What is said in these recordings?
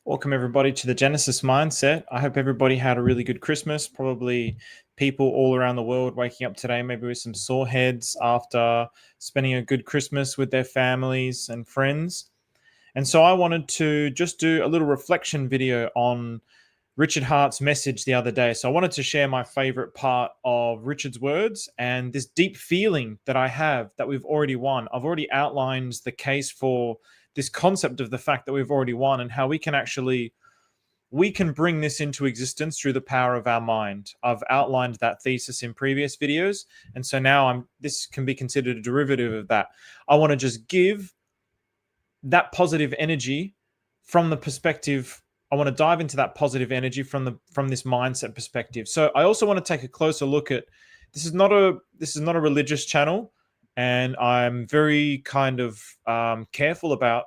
Welcome, everybody, to the Genesis Mindset. I hope everybody had a really good Christmas. Probably people all around the world waking up today, maybe with some sore heads after spending a good Christmas with their families and friends. And so I wanted to just do a little reflection video on Richard Hart's message the other day. So I wanted to share my favorite part of Richard's words and this deep feeling that I have that we've already won. I've already outlined the case for this concept of the fact that we've already won and how we can bring this into existence through the power of our mind. I've outlined that thesis in previous videos, and so now this can be considered a derivative of that. I want to just give that positive energy from the perspective. I want to dive into that positive energy from this mindset perspective. So I also want to take a closer look at this is not a religious channel. And I'm very kind of careful about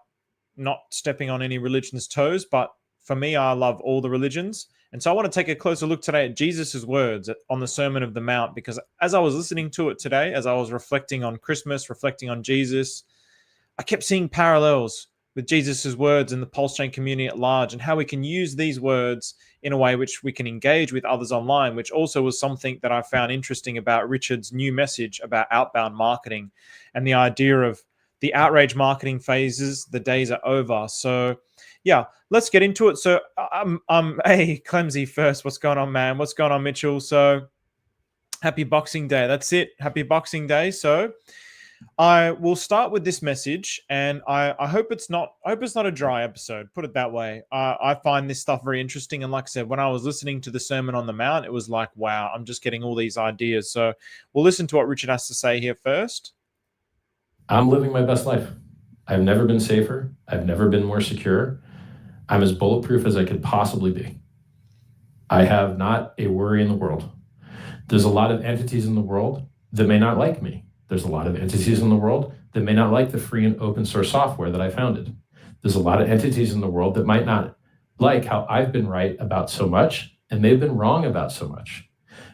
not stepping on any religion's toes. But for me, I love all the religions. And so I want to take a closer look today at Jesus's words on the Sermon of the Mount, because as I was listening to it today, as I was reflecting on Christmas, reflecting on Jesus, I kept seeing parallels with Jesus's words in the Pulsechain community at large, and how we can use these words in a way which we can engage with others online, which also was something that I found interesting about Richard's new message about outbound marketing and the idea of the outrage marketing phases. The days are over. So yeah, let's get into it. So hey, Clemsy first. What's going on, man? What's going on, Mitchell? So happy Boxing Day. That's it. Happy Boxing Day. So I will start with this message, and I hope it's not a dry episode. Put it that way. I find this stuff very interesting, and like I said, when I was listening to the Sermon on the Mount, it was like, wow, I'm just getting all these ideas. So we'll listen to what Richard has to say here first. I'm living my best life. I've never been safer. I've never been more secure. I'm as bulletproof as I could possibly be. I have not a worry in the world. There's a lot of entities in the world that may not like me. There's a lot of entities in the world that may not like the free and open source software that I founded. There's a lot of entities in the world that might not like how I've been right about so much and they've been wrong about so much.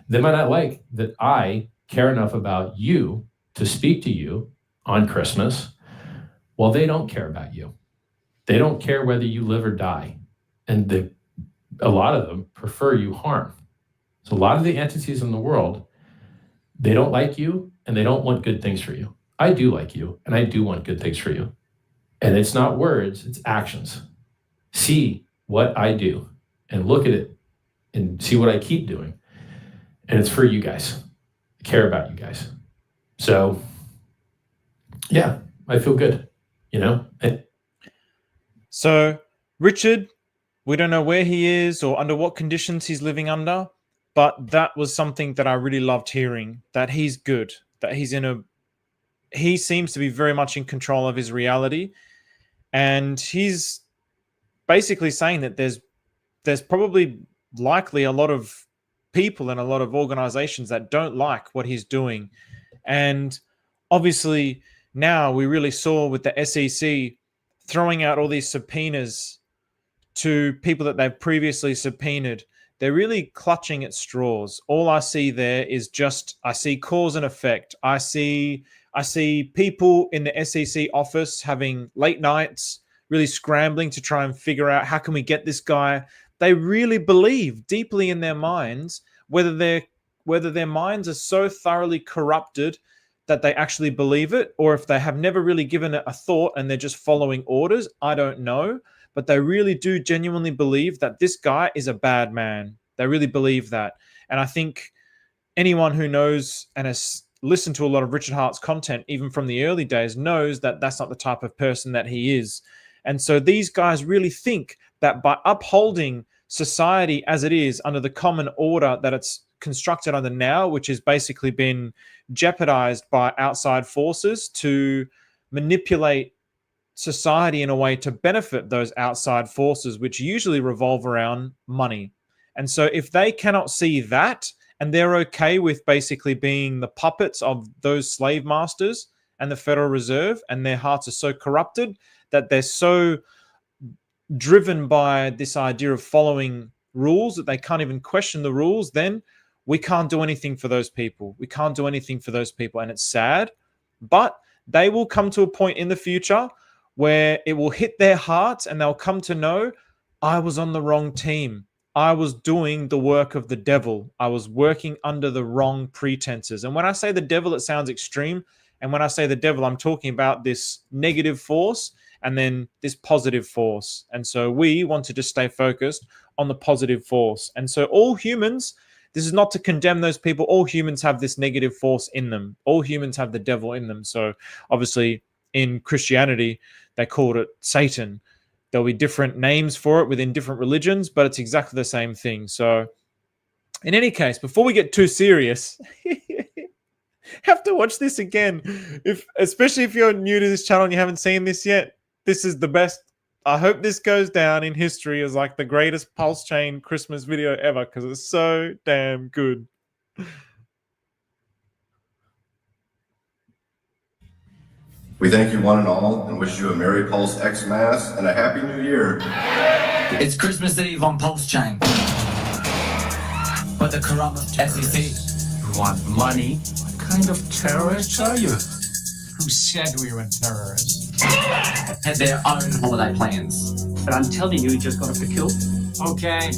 They might not like that I care enough about you to speak to you on Christmas while they don't care about you. They don't care whether you live or die. And a lot of them prefer you harm. So a lot of the entities in the world, they don't like you and they don't want good things for you. I do like you and I do want good things for you. And it's not words, it's actions. See what I do and look at it and see what I keep doing. And it's for you guys. I care about you guys. So yeah, I feel good, So Richard, we don't know where he is or under what conditions he's living under, but that was something that I really loved hearing, that he's good, that he seems to be very much in control of his reality. And he's basically saying that there's probably likely a lot of people and a lot of organizations that don't like what he's doing. And obviously now we really saw with the SEC throwing out all these subpoenas to people that they've previously subpoenaed. They're really clutching at straws. All I see there is I see cause and effect. I see people in the SEC office having late nights, really scrambling to try and figure out how can we get this guy. They really believe deeply in their minds, whether their minds are so thoroughly corrupted that they actually believe it, or if they have never really given it a thought and they're just following orders. I don't know. But they really do genuinely believe that this guy is a bad man. They really believe that. And I think anyone who knows and has listened to a lot of Richard Hart's content, even from the early days, knows that that's not the type of person that he is. And so these guys really think that by upholding society as it is under the common order that it's constructed under now, which has basically been jeopardized by outside forces to manipulate society in a way to benefit those outside forces, which usually revolve around money. And so if they cannot see that, and they're okay with basically being the puppets of those slave masters and the Federal Reserve, and their hearts are so corrupted that they're so driven by this idea of following rules that they can't even question the rules, then we can't do anything for those people. We can't do anything for those people. And it's sad, but they will come to a point in the future where it will hit their hearts and they'll come to know, I was on the wrong team. I was doing the work of the devil. I was working under the wrong pretenses. And when I say the devil, it sounds extreme. And when I say the devil, I'm talking about this negative force and then this positive force. And so we want to just stay focused on the positive force. And so all humans, this is not to condemn those people. All humans have this negative force in them. All humans have the devil in them. So obviously in Christianity, they called it Satan. There'll be different names for it within different religions, but it's exactly the same thing. So in any case, before we get too serious, have to watch this again. Especially if you're new to this channel and you haven't seen this yet, this is the best. I hope this goes down in history as like the greatest Pulsechain Christmas video ever because it's so damn good. We thank you one and all and wish you a Merry Pulse Xmas and a Happy New Year. It's Christmas Eve on Pulsechain. But the corrupt SEC. You want money? What kind of terrorists are you? Who said we were terrorists? Had their own holiday plans. But I'm telling you, you just got off the kill. Okay.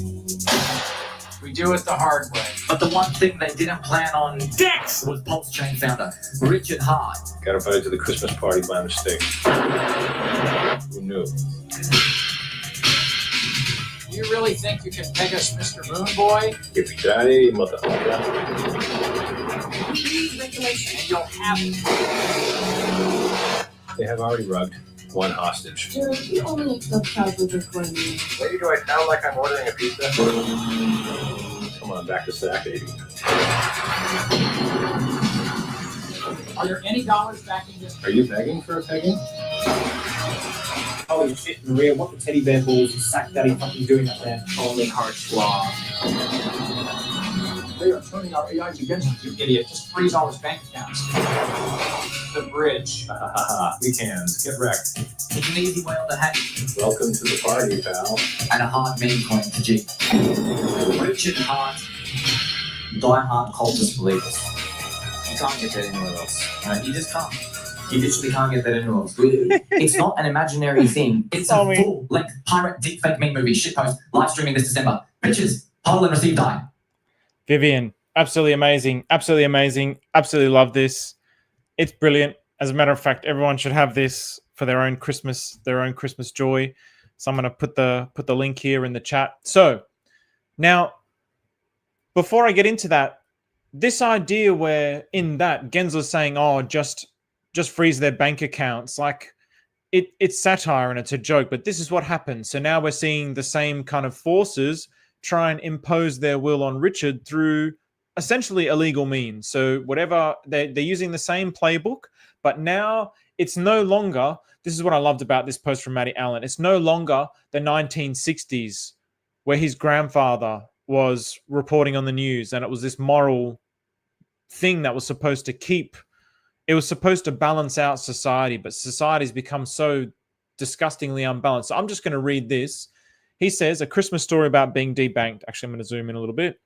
We do it the hard way. But the one thing they didn't plan on Dex! was Pulsechain founder Richard Hart. Got invited to the Christmas party by mistake. Who knew? You really think you can peg us, Mr. Moon Boy? Yippee-ki-yay, motherfucker. Regulation, and you'll have it. They have already rugged one hostage. Jared, you only accept cash with this one. Lady, do I sound like I'm ordering a pizza? Come on, back to sack, baby. Are there any dollars backing this? Are you begging for a pegging? Holy shit, Maria, what the teddy bear balls is Sack Daddy fucking doing up there? Only Hart Schwab. They are turning our AIs against us, you idiot. Just freeze all his bank accounts. The bridge. We can. Get wrecked. It's an easy way on the hat Welcome to the party, pal. and a hard meme coin to G. Richard Hart, die-hard cultist believers. You can't get that anywhere else. Right? You just can't. You literally can't get that anywhere else. It's not an imaginary thing. It's a full-length pirate deepfake meme movie shitpost live streaming this December. Pictures, hodl and receive die. Vivian, absolutely amazing. Absolutely amazing. Absolutely love this. It's brilliant. As a matter of fact, everyone should have this for their own Christmas joy. So I'm going to put the link here in the chat. So now, before I get into that, this idea where in that Gensler's saying, oh, just freeze their bank accounts, like it's satire and it's a joke, but this is what happens. So now we're seeing the same kind of forces try and impose their will on Richard through essentially illegal means. So whatever, they're using the same playbook, but now it's no longer, this is what I loved about this post from Matty Allen, it's no longer the 1960s where his grandfather was reporting on the news and it was this moral thing that was supposed to keep, it was supposed to balance out society, but society's become so disgustingly unbalanced. So I'm just going to read this. He says, a Christmas story about being debanked. Actually, I'm going to zoom in a little bit.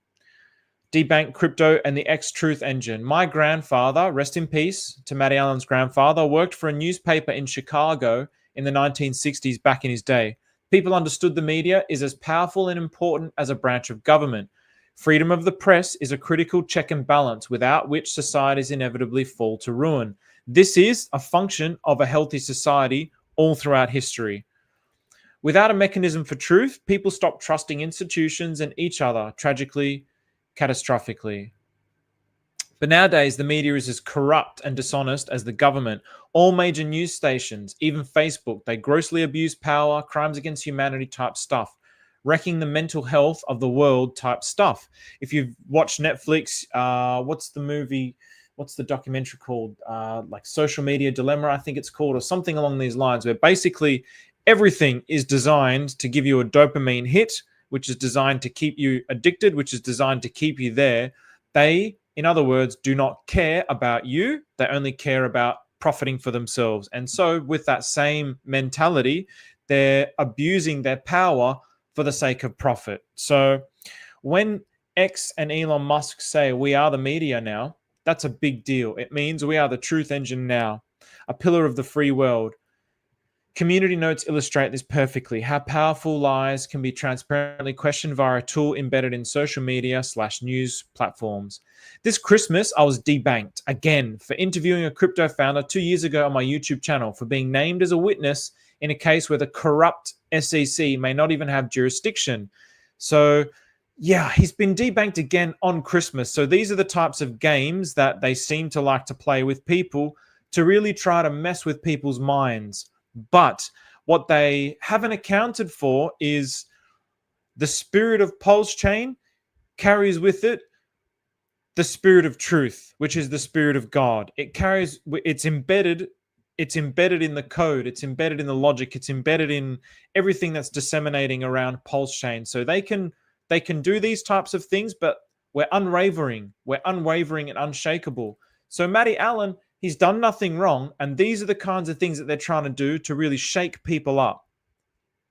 Debanked crypto and the X-Truth engine. My grandfather, rest in peace to Matty Allen's grandfather, worked for a newspaper in Chicago in the 1960s back in his day. People understood the media is as powerful and important as a branch of government. Freedom of the press is a critical check and balance without which societies inevitably fall to ruin. This is a function of a healthy society all throughout history. Without a mechanism for truth, people stop trusting institutions and each other, tragically, catastrophically. But nowadays, the media is as corrupt and dishonest as the government. All major news stations, even Facebook, they grossly abuse power, crimes against humanity type stuff, wrecking the mental health of the world type stuff. If you've watched Netflix, what's the documentary called? Like Social Media Dilemma, I think it's called, or something along these lines, where basically everything is designed to give you a dopamine hit, which is designed to keep you addicted, which is designed to keep you there. They, in other words, do not care about you. They only care about profiting for themselves. And so with that same mentality, they're abusing their power for the sake of profit. So when X and Elon Musk say we are the media now, that's a big deal. It means we are the truth engine now, a pillar of the free world. Community notes illustrate this perfectly. How powerful lies can be transparently questioned via a tool embedded in social media / news platforms. This Christmas, I was debanked again for interviewing a crypto founder 2 years ago on my YouTube channel for being named as a witness in a case where the corrupt SEC may not even have jurisdiction. So, yeah, he's been debanked again on Christmas. So these are the types of games that they seem to like to play with people to really try to mess with people's minds. But what they haven't accounted for is the spirit of Pulsechain carries with it the spirit of truth, which is the spirit of God. It's embedded in the code, it's embedded in the logic, it's embedded in everything that's disseminating around Pulsechain. So they can do these types of things, but we're unwavering and unshakable. So Matty Allen, he's done nothing wrong, and these are the kinds of things that they're trying to do to really shake people up.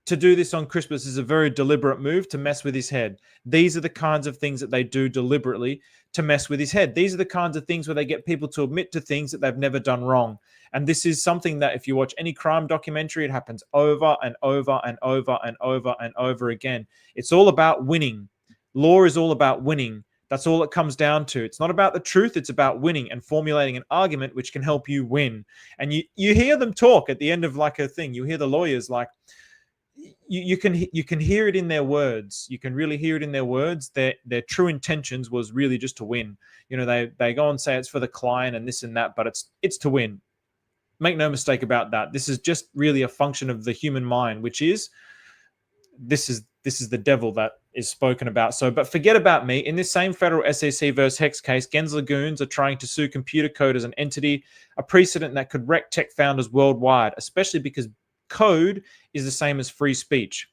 To do this on Christmas is a very deliberate move to mess with his head. These are the kinds of things that they do deliberately to mess with his head. These are the kinds of things where they get people to admit to things that they've never done wrong. And this is something that if you watch any crime documentary, it happens over and over and over and over and over again. It's all about winning. Law is all about winning. That's all it comes down to. It's not about the truth. It's about winning and formulating an argument which can help you win. And you hear them talk at the end of like a thing. You hear the lawyers like, you can hear it in their words. You can really hear it in their words. Their true intentions was really just to win. You know, they go and say it's for the client and this and that, but it's to win. Make no mistake about that. This is just really a function of the human mind, which is this is the devil that is spoken about. So, but forget about me. In this same federal SEC versus Hex case, Gensler goons are trying to sue computer code as an entity, a precedent that could wreck tech founders worldwide, especially because code is the same as free speech.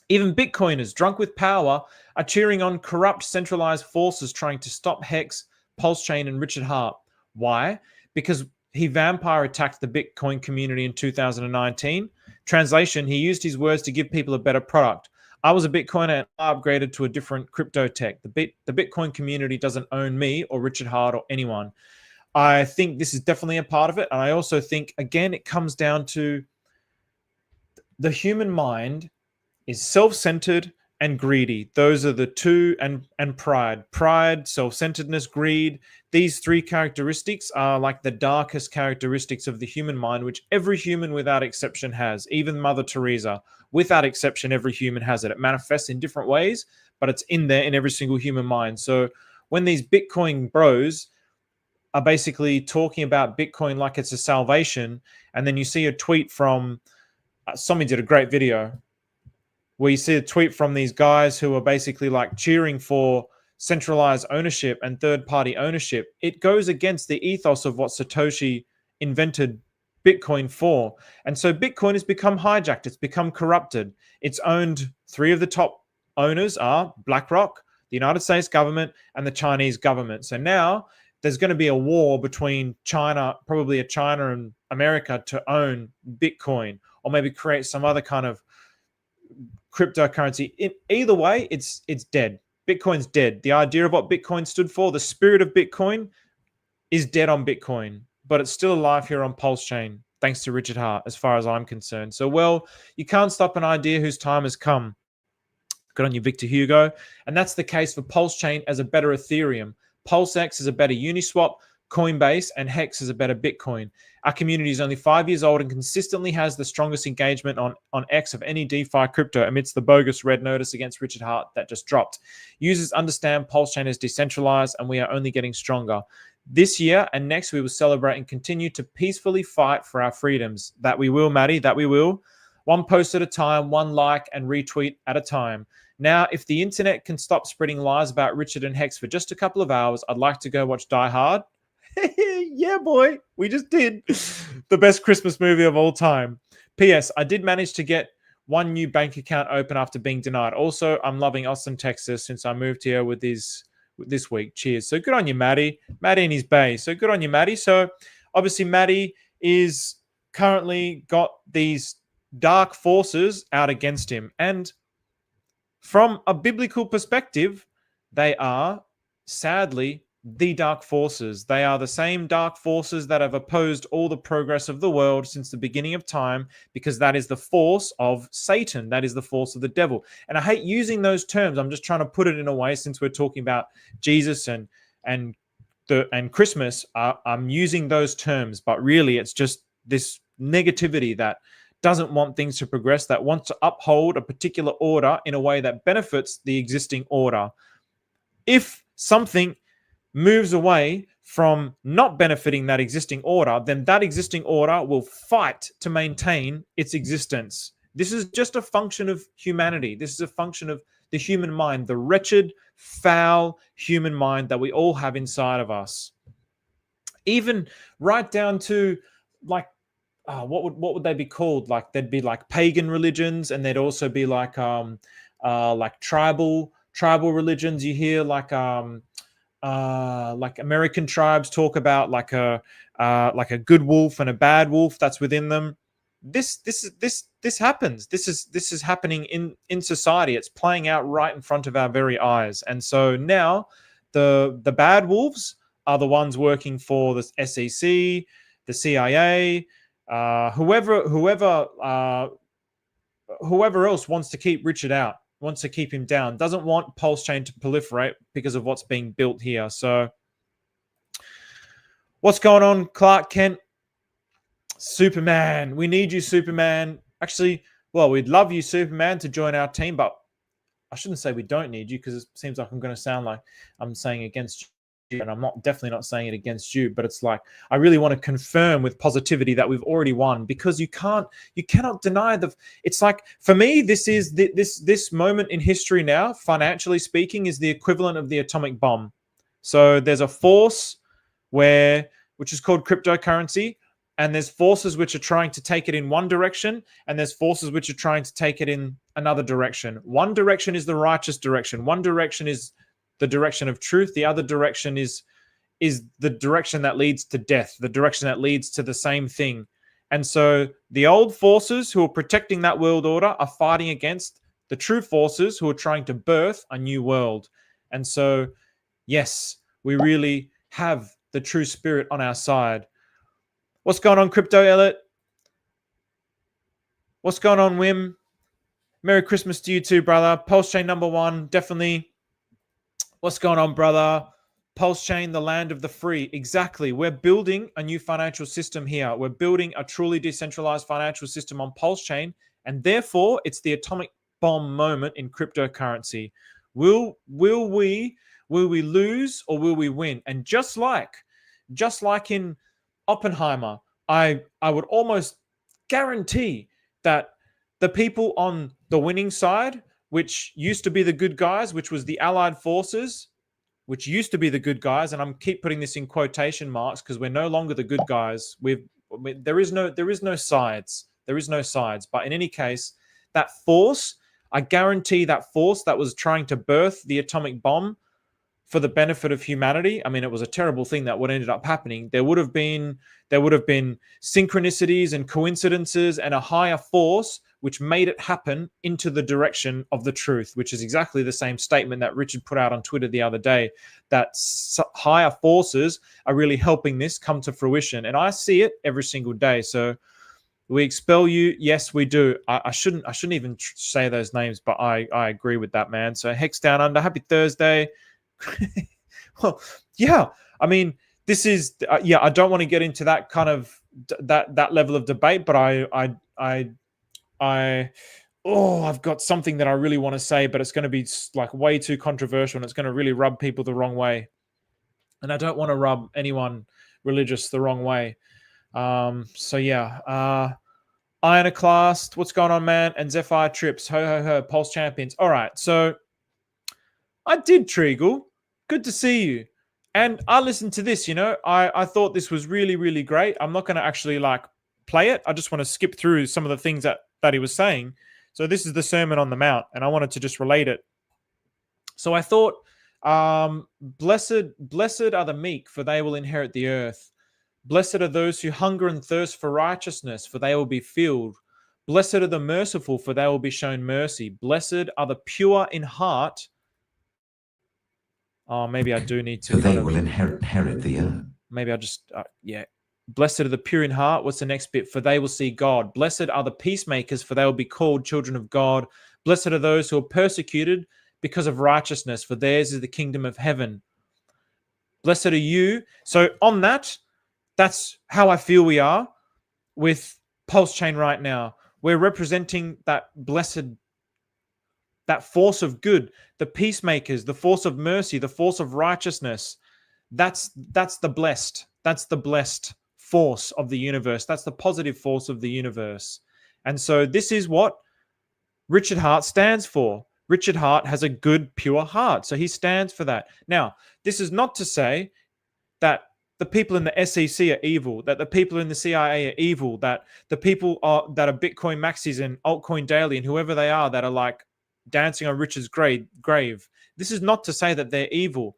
Even Bitcoiners, drunk with power, are cheering on corrupt centralized forces trying to stop Hex, Pulsechain, and Richard Hart. Why? Because he vampire attacked the Bitcoin community in 2019. Translation, he used his words to give people a better product. I was a Bitcoiner and I upgraded to a different crypto tech. The Bitcoin community doesn't own me or Richard Hart or anyone. I think this is definitely a part of it. And I also think, again, it comes down to the human mind is self-centered and greedy. Those are the two, and pride. Pride, self-centeredness, greed. These three characteristics are like the darkest characteristics of the human mind, which every human without exception has. Even Mother Teresa, without exception, every human has it. It manifests in different ways, but it's in there in every single human mind. So when these Bitcoin bros are basically talking about Bitcoin like it's a salvation, and then you see a tweet from somebody did a great video where you see a tweet from these guys who are basically like cheering for centralized ownership and third-party ownership. It goes against the ethos of what Satoshi invented Bitcoin for. And so Bitcoin has become hijacked. It's become corrupted. It's owned. Three of the top owners are BlackRock, the United States government, and the Chinese government. So now there's going to be a war between China, probably a China and America, to own Bitcoin, or maybe create some other kind of cryptocurrency. Either way, it's dead. Bitcoin's dead. The idea of what Bitcoin stood for, the spirit of Bitcoin, is dead on Bitcoin, but it's still alive here on Pulsechain, thanks to Richard Hart, as far as I'm concerned. So, well, you can't stop an idea whose time has come. Good on you, Victor Hugo. And that's the case for Pulsechain as a better Ethereum. PulseX is a better Uniswap. Coinbase and Hex is a better Bitcoin. Our community is only 5 years old and consistently has the strongest engagement on X of any DeFi crypto amidst the bogus red notice against Richard Hart that just dropped. Users understand Pulsechain is decentralized and we are only getting stronger. This year and next, we will celebrate and continue to peacefully fight for our freedoms. That we will, Maddie, that we will. One post at a time, one like and retweet at a time. Now, if the internet can stop spreading lies about Richard and Hex for just a couple of hours, I'd like to go watch Die Hard. Yeah, boy, we just did the best Christmas movie of all time. P.S. I did manage to get one new bank account open after being denied. Also, I'm loving Austin, Texas, since I moved here with this week. Cheers. So good on you, Matty. Matty and his bay. So good on you, Matty. So obviously, Matty is currently got these dark forces out against him. And from a biblical perspective, they are sadly the dark forces. They are the same dark forces that have opposed all the progress of the world since the beginning of time, because that is the force of Satan. That is the force of the devil. And I hate using those terms. I'm just trying to put it in a way, since we're talking about Jesus and Christmas, I'm using those terms, but really it's just this negativity that doesn't want things to progress, that wants to uphold a particular order in a way that benefits the existing order. If something moves away from not benefiting that existing order, then that existing order will fight to maintain its existence. This is just a function of humanity. This is a function of the human mind, the wretched, foul human mind that we all have inside of us. Even right down to like, what would they be called? Like, there'd be like pagan religions, and there'd also be like tribal religions. You hear like American tribes talk about like a good wolf and a bad wolf that's within them. This happens. This is happening in society. It's playing out right in front of our very eyes. And so now the bad wolves are the ones working for the SEC, the CIA, whoever else wants to keep Richard out, wants to keep him down, doesn't want Pulsechain to proliferate because of what's being built here. So what's going on, Clark Kent? Superman, we need you, Superman. Actually, well, we'd love you, Superman, to join our team, but I shouldn't say we don't need you, because it seems like I'm going to sound like I'm saying against you, and I'm definitely not saying it against you, but it's like I really want to confirm with positivity that we've already won, because you cannot deny it's like, for me, this is this moment in history now, financially speaking, is the equivalent of the atomic bomb. So there's a force which is called cryptocurrency, and there's forces which are trying to take it in one direction, and there's forces which are trying to take it in another direction. One direction is the righteous direction. One direction is the direction of truth. The other direction is the direction that leads to death, the direction that leads to the same thing. And so the old forces who are protecting that world order are fighting against the true forces who are trying to birth a new world. And so, yes, we really have the true spirit on our side. What's going on, Crypto Elliot? What's going on, Wim? Merry Christmas to you too, brother. Pulsechain #1, definitely. What's going on, brother? Pulsechain, the land of the free. Exactly. We're building a new financial system here. We're building a truly decentralized financial system on Pulsechain, and therefore it's the atomic bomb moment in cryptocurrency. Will we lose or will we win? And just like in Oppenheimer, I would almost guarantee that the people on the winning side, which used to be the good guys, which was the Allied forces, which used to be the good guys, and I'm keep putting this in quotation marks because we're no longer the good guys. There is no sides. There is no sides. But in any case, that force, I guarantee that force that was trying to birth the atomic bomb for the benefit of humanity. I mean, it was a terrible thing that what ended up happening. There would have been synchronicities and coincidences and a higher force which made it happen into the direction of the truth, which is exactly the same statement that Richard put out on Twitter the other day, that higher forces are really helping this come to fruition. And I see it every single day. So we expel you. Yes, we do. I shouldn't even say those names, but I agree with that, man. So Hex Down Under, happy Thursday. Well, yeah, I mean, this is I don't want to get into that kind of that level of debate, but I've got something that I really want to say, but it's going to be like way too controversial, and it's going to really rub people the wrong way, and I don't want to rub anyone religious the wrong way. So yeah, Ironoclast, what's going on, man? And Zephyr Trips, ho, Pulse Champions. All right, so I did, Treagle. Good to see you. And I listened to this, I thought this was really, really great. I'm not going to actually like play it. I just want to skip through some of the things that he was saying. So this is the Sermon on the Mount, and I wanted to just relate it. So I thought, blessed are the meek, for they will inherit the earth. Blessed are those who hunger and thirst for righteousness, for they will be filled. Blessed are the merciful, for they will be shown mercy. Blessed are the pure in heart. Oh, maybe I do need to. So they will inherit the earth. Maybe I just, yeah. Blessed are the pure in heart. What's the next bit? For they will see God. Blessed are the peacemakers, for they will be called children of God. Blessed are those who are persecuted because of righteousness, for theirs is the kingdom of heaven. Blessed are you. So on that, that's how I feel we are with Pulsechain right now. We're representing that blessed, that force of good, the peacemakers, the force of mercy, the force of righteousness. That's the blessed. That's the blessed force of the universe. That's the positive force of the universe. And so this is what Richard Hart stands for. Richard Hart has a good, pure heart. So he stands for that. Now, this is not to say that the people in the SEC are evil, that the people in the CIA are evil, that the people that are Bitcoin maxis and altcoin daily and whoever they are that are like dancing on Richard's grave. This is not to say that they're evil.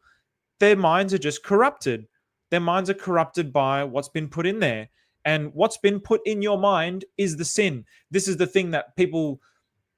Their minds are just corrupted. Their minds are corrupted by what's been put in there. And what's been put in your mind is the sin. This is the thing that people,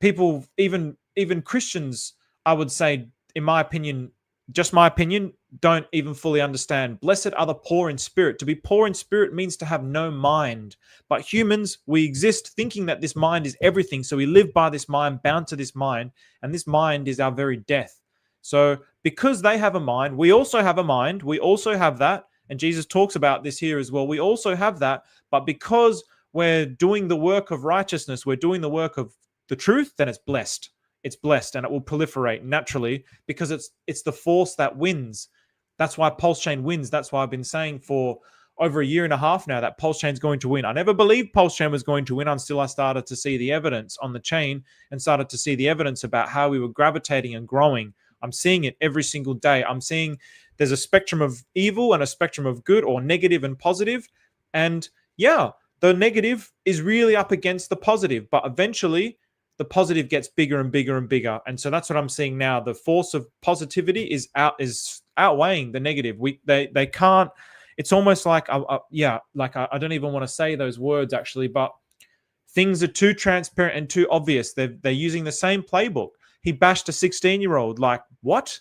even Christians, I would say, in my opinion, just my opinion, don't even fully understand. Blessed are the poor in spirit. To be poor in spirit means to have no mind. But humans, we exist thinking that this mind is everything. So we live by this mind, bound to this mind. And this mind is our very death. So because they have a mind, we also have a mind. We also have that. And Jesus talks about this here as well. We also have that. But because we're doing the work of righteousness, we're doing the work of the truth, then it's blessed. It's blessed and it will proliferate naturally because it's the force that wins. That's why Pulsechain wins. That's why I've been saying for over a year and a half now that Pulsechain's going to win. I never believed Pulsechain was going to win until I started to see the evidence on the chain and started to see the evidence about how we were gravitating and growing. I'm seeing it every single day. I'm seeing there's a spectrum of evil and a spectrum of good or negative and positive. And yeah, the negative is really up against the positive, but eventually the positive gets bigger and bigger and bigger. And so that's what I'm seeing now. The force of positivity is outweighing the negative. They can't, it's almost like, I don't even want to say those words actually, but things are too transparent and too obvious. They're using the same playbook. He bashed a 16-year-old. Like, what?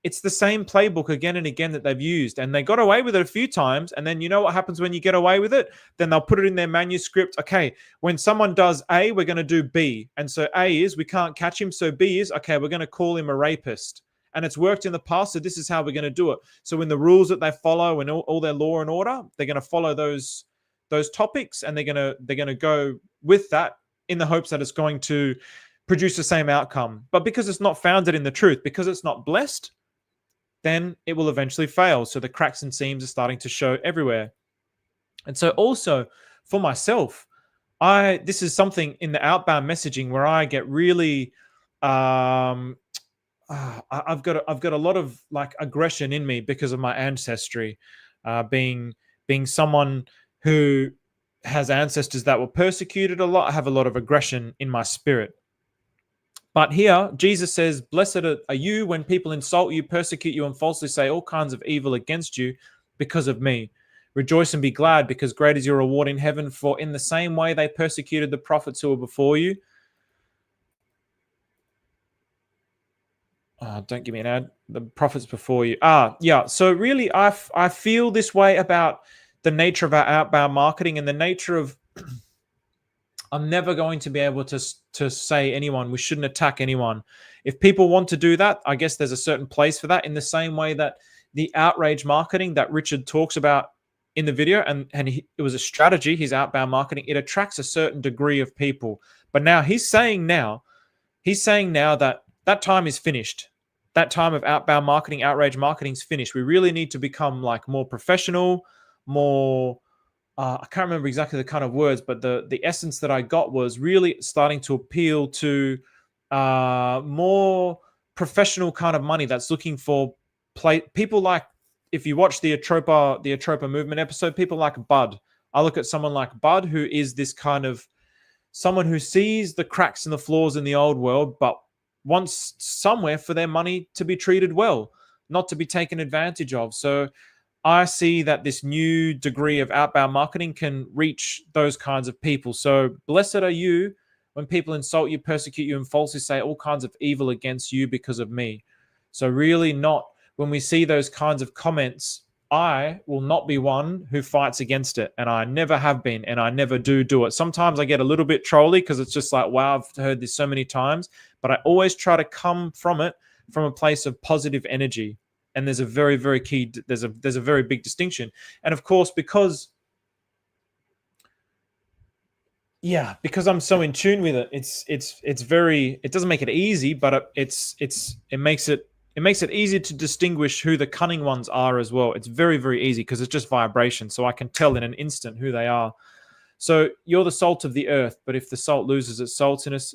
It's the same playbook again and again that they've used. And they got away with it a few times. And then you know what happens when you get away with it? Then they'll put it in their manuscript. Okay, when someone does A, we're going to do B. And so A is, we can't catch him. So B is, okay, we're going to call him a rapist. And it's worked in the past, so this is how we're going to do it. So in the rules that they follow and all their law and order, they're going to follow those topics. And they're going to go with that in the hopes that it's going to produce the same outcome. But because it's not founded in the truth, because it's not blessed, then it will eventually fail. So the cracks and seams are starting to show everywhere. And so also for myself, this is something in the outbound messaging where I get really, I've got a lot of like aggression in me because of my ancestry, being someone who has ancestors that were persecuted a lot. I have a lot of aggression in my spirit. But here, Jesus says, blessed are you when people insult you, persecute you, and falsely say all kinds of evil against you because of me. Rejoice and be glad, because great is your reward in heaven, for in the same way they persecuted the prophets who were before you. Don't give me an ad. The prophets before you. Yeah. So really, I feel this way about the nature of our outbound marketing and the nature of... I'm never going to be able to say anyone, we shouldn't attack anyone. If people want to do that, I guess there's a certain place for that, in the same way that the outrage marketing that Richard talks about in the video, and it was a strategy, his outbound marketing, it attracts a certain degree of people. But now he's saying now that that time is finished. That time of outbound marketing, outrage marketing is finished. We really need to become like more professional, more... I can't remember exactly the kind of words, but the essence that I got was really starting to appeal to more professional kind of money that's looking for people like, if you watch the Atropa movement episode, people like Bud. I look at someone like Bud, who is this kind of someone who sees the cracks and the flaws in the old world, but wants somewhere for their money to be treated well, not to be taken advantage of. So I see that this new degree of outbound marketing can reach those kinds of people. So blessed are you when people insult you, persecute you, and falsely say all kinds of evil against you because of me. So really not when we see those kinds of comments, I will not be one who fights against it. And I never have been, and I never do it. Sometimes I get a little bit trolly because it's just like, wow, I've heard this so many times. But I always try to come from it from a place of positive energy. And there's a very, very key, there's a very big distinction. And of course, because I'm so in tune with it, it's very, it doesn't make it easy, but it makes it easy to distinguish who the cunning ones are as well. It's very, very easy because it's just vibration. So I can tell in an instant who they are. So you're the salt of the earth, but if the salt loses its saltiness,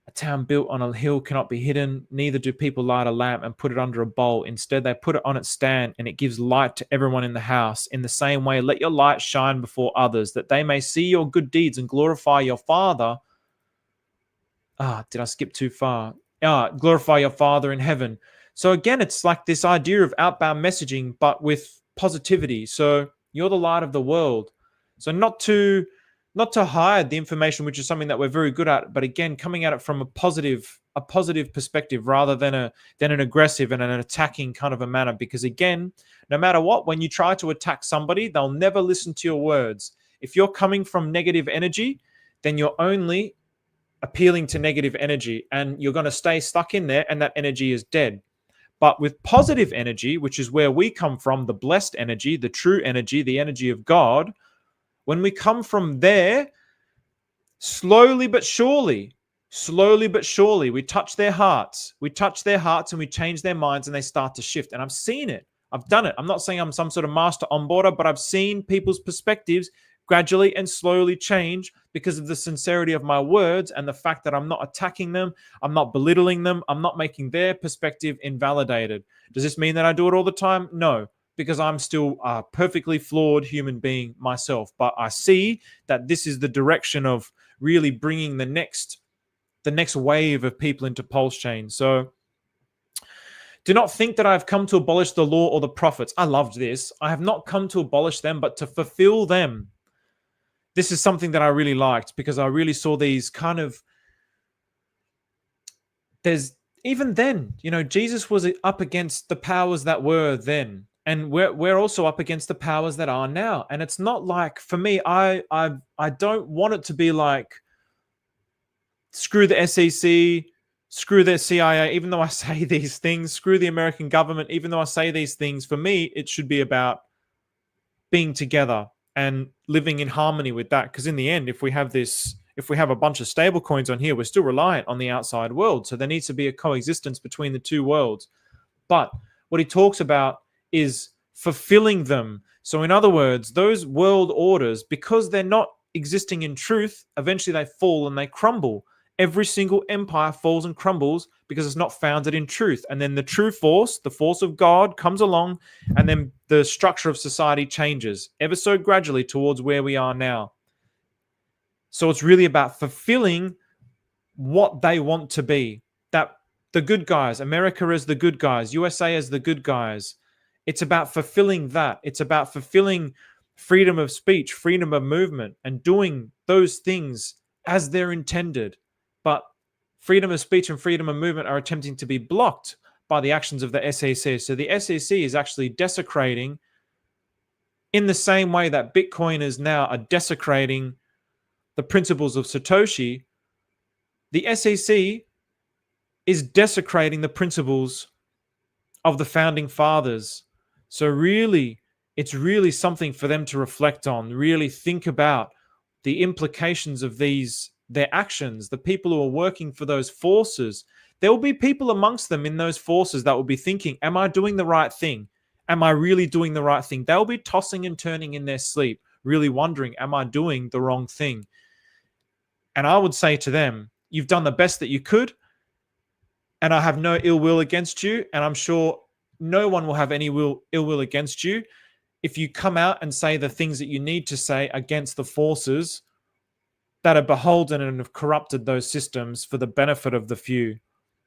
a town built on a hill cannot be hidden. Neither do people light a lamp and put it under a bowl. Instead, they put it on its stand, and it gives light to everyone in the house. In the same way, let your light shine before others, that they may see your good deeds and glorify your Father. Did I skip too far? Glorify your Father in heaven. So again, it's like this idea of outbound messaging, but with positivity. So you're the light of the world. So not to hide the information, which is something that we're very good at, but again, coming at it from a positive perspective rather than an aggressive and an attacking kind of a manner. Because again, no matter what, when you try to attack somebody, they'll never listen to your words. If you're coming from negative energy, then you're only appealing to negative energy, and you're going to stay stuck in there, and that energy is dead. But with positive energy, which is where we come from, the blessed energy, the true energy, the energy of God, when we come from there, slowly but surely, we touch their hearts. We touch their hearts and we change their minds, and they start to shift. And I've seen it. I've done it. I'm not saying I'm some sort of master onboarder, but I've seen people's perspectives gradually and slowly change because of the sincerity of my words and the fact that I'm not attacking them, I'm not belittling them, I'm not making their perspective invalidated. Does this mean that I do it all the time? No, because I'm still a perfectly flawed human being myself. But I see that this is the direction of really bringing the next wave of people into Pulsechain. So do not think that I have come to abolish the law or the prophets. I loved this. I have not come to abolish them, but to fulfill them. This is something that I really liked because I really saw these kind of, even then, Jesus was up against the powers that were then. And we're also up against the powers that are now. And it's not like, for me, I don't want it to be like, screw the SEC, screw the CIA, even though I say these things, screw the American government, even though I say these things. For me, it should be about being together and living in harmony with that. Because in the end, if we have a bunch of stable coins on here, we're still reliant on the outside world. So there needs to be a coexistence between the two worlds. But what he talks about is fulfilling them. So in other words, those world orders, because they're not existing in truth, eventually they fall and they crumble. Every single empire falls and crumbles because it's not founded in truth. And then the true force, the force of God, comes along, and then the structure of society changes ever so gradually towards where we are now. So it's really about fulfilling what they want to be. That the good guys, America as the good guys, USA as the good guys. It's about fulfilling that. It's about fulfilling freedom of speech, freedom of movement, and doing those things as they're intended. But freedom of speech and freedom of movement are attempting to be blocked by the actions of the SEC. So the SEC is actually desecrating, in the same way that Bitcoiners now are desecrating the principles of Satoshi. The SEC is desecrating the principles of the founding fathers. So really, it's really something for them to reflect on, really think about the implications of their actions, the people who are working for those forces. There will be people amongst them in those forces that will be thinking, am I doing the right thing? Am I really doing the right thing? They'll be tossing and turning in their sleep, really wondering, am I doing the wrong thing? And I would say to them, you've done the best that you could, and I have no ill will against you, and I'm sure no one will have any ill will against you if you come out and say the things that you need to say against the forces that are beholden and have corrupted those systems for the benefit of the few.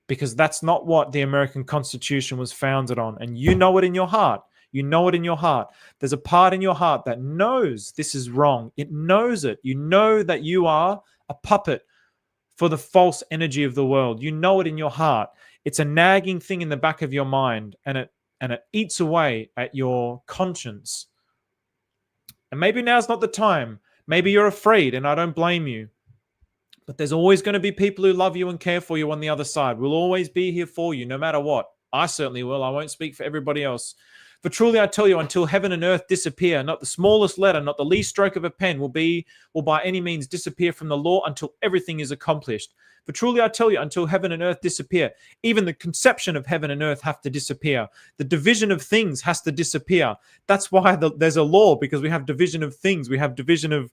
Because that's not what the American Constitution was founded on. And you know it in your heart. You know it in your heart. There's a part in your heart that knows this is wrong. It knows it. You know that you are a puppet for the false energy of the world. You know it in your heart. It's a nagging thing in the back of your mind, and it eats away at your conscience. And maybe now's not the time. Maybe you're afraid, and I don't blame you. But there's always going to be people who love you and care for you on the other side. We'll always be here for you, no matter what. I certainly will. I won't speak for everybody else. For truly I tell you, until heaven and earth disappear, not the smallest letter, not the least stroke of a pen will by any means disappear from the law until everything is accomplished. For truly I tell you, until heaven and earth disappear, even the conception of heaven and earth have to disappear. The division of things has to disappear. That's why there's a law, because we have division of things. We have division of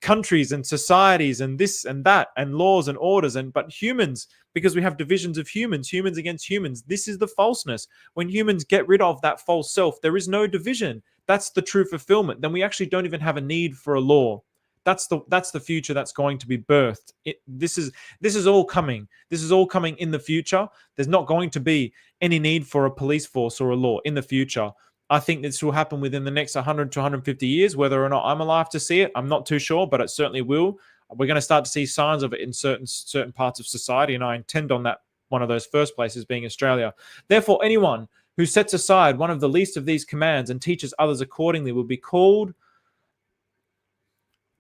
countries and societies and this and that and laws and orders. But humans, because we have divisions of humans against humans. This is the falseness. When humans get rid of that false self, there is no division. That's the true fulfillment. Then we actually don't even have a need for a law. That's the future that's going to be birthed. This is all coming. This is all coming in the future. There's not going to be any need for a police force or a law in the future. I think this will happen within the next 100 to 150 years. Whether or not I'm alive to see it, I'm not too sure, but it certainly will. We're going to start to see signs of it in certain parts of society, and I intend on that one of those first places being Australia. Therefore, anyone who sets aside one of the least of these commands and teaches others accordingly will be called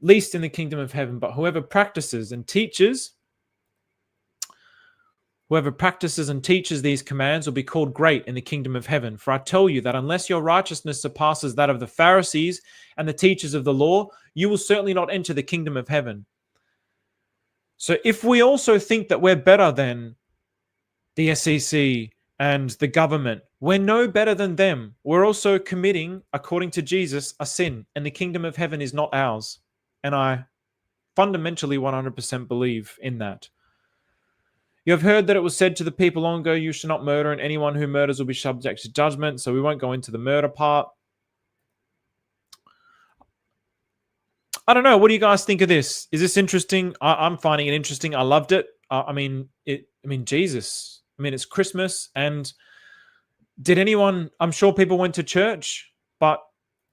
least in the kingdom of heaven. But whoever practices and teaches these commands will be called great in the kingdom of heaven. For I tell you that unless your righteousness surpasses that of the Pharisees and the teachers of the law, you will certainly not enter the kingdom of heaven. So if we also think that we're better than the SEC and the government, we're no better than them. We're also committing, according to Jesus, a sin, and the kingdom of heaven is not ours. And I fundamentally 100% believe in that. You have heard that it was said to the people long ago, you shall not murder, and anyone who murders will be subject to judgment. So we won't go into the murder part. I don't know. What do you guys think of this? Is this interesting? I'm finding it interesting. I loved it. Jesus. It's Christmas, and did anyone? I'm sure people went to church, but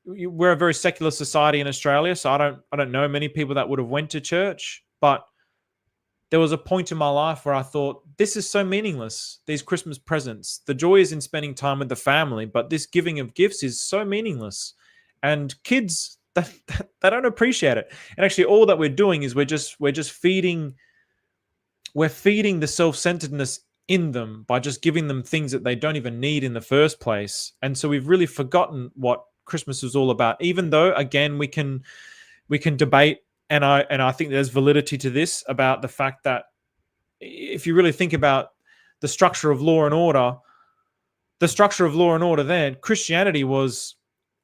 we're a very secular society in Australia, so I don't know many people that would have went to church. But there was a point in my life where I thought, this is so meaningless. These Christmas presents, the joy is in spending time with the family, but this giving of gifts is so meaningless. And kids, they don't appreciate it. And actually, all that we're doing is we're just feeding the self-centeredness in them by just giving them things that they don't even need in the first place. And so we've really forgotten what Christmas is all about. Even though, again, we can debate, and I think there's validity to this about the fact that if you really think about the structure of law and order, then Christianity was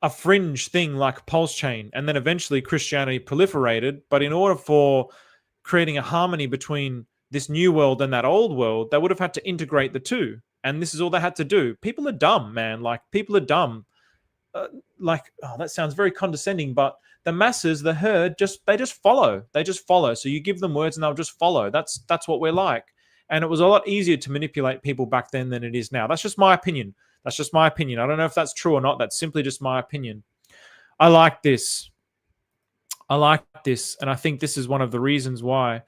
a fringe thing like Pulsechain, and then eventually Christianity proliferated. But in order for creating a harmony between this new world and that old world, they would have had to integrate the two. And this is all they had to do. People are dumb, man. People are dumb. That sounds very condescending, but the masses, the herd, they just follow. They just follow. So you give them words and they'll just follow. That's what we're like. And it was a lot easier to manipulate people back then than it is now. That's just my opinion. I don't know if that's true or not. That's simply just my opinion. I like this. And I think this is one of the reasons why.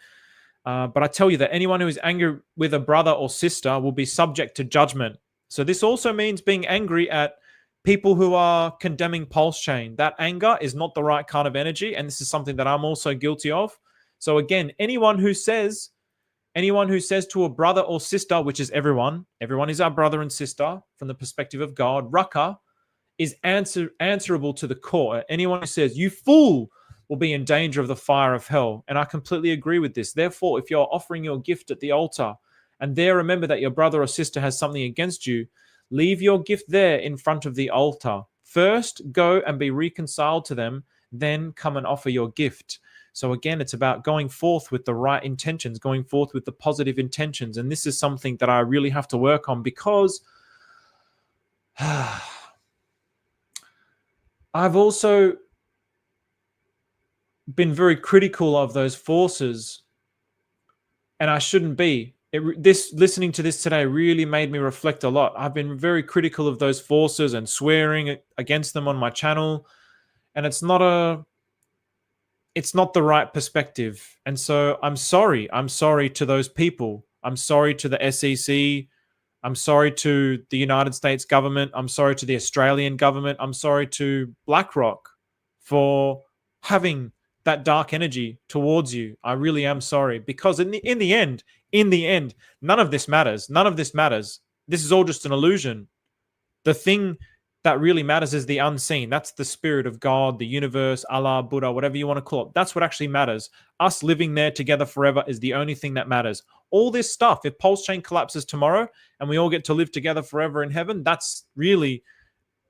But I tell you that anyone who is angry with a brother or sister will be subject to judgment. So this also means being angry at people who are condemning Pulsechain. That anger is not the right kind of energy, and this is something that I'm also guilty of. So again, anyone who says to a brother or sister, which is everyone is our brother and sister from the perspective of God, Raka is answerable to the court. Anyone who says, you fool, will be in danger of the fire of hell. And I completely agree with this. Therefore, if you're offering your gift at the altar and there remember that your brother or sister has something against you, leave your gift there in front of the altar. First, go and be reconciled to them, then come and offer your gift. So again, it's about going forth with the right intentions, going forth with the positive intentions. And this is something that I really have to work on, because I've also been very critical of those forces, and I shouldn't be. Listening to this today really made me reflect a lot. I've been very critical of those forces and swearing against them on my channel, and it's not the right perspective. And so I'm sorry to those people. I'm sorry to the SEC. I'm sorry to the United States government. I'm sorry to the Australian government. I'm sorry to BlackRock for having that dark energy towards you. I really am sorry, because in the end, none of this matters. None of this matters. This is all just an illusion. The thing that really matters is the unseen. That's the spirit of God, the universe, Allah, Buddha, whatever you want to call it. That's what actually matters. Us living there together forever is the only thing that matters. All this stuff, if Pulsechain collapses tomorrow and we all get to live together forever in heaven, that's really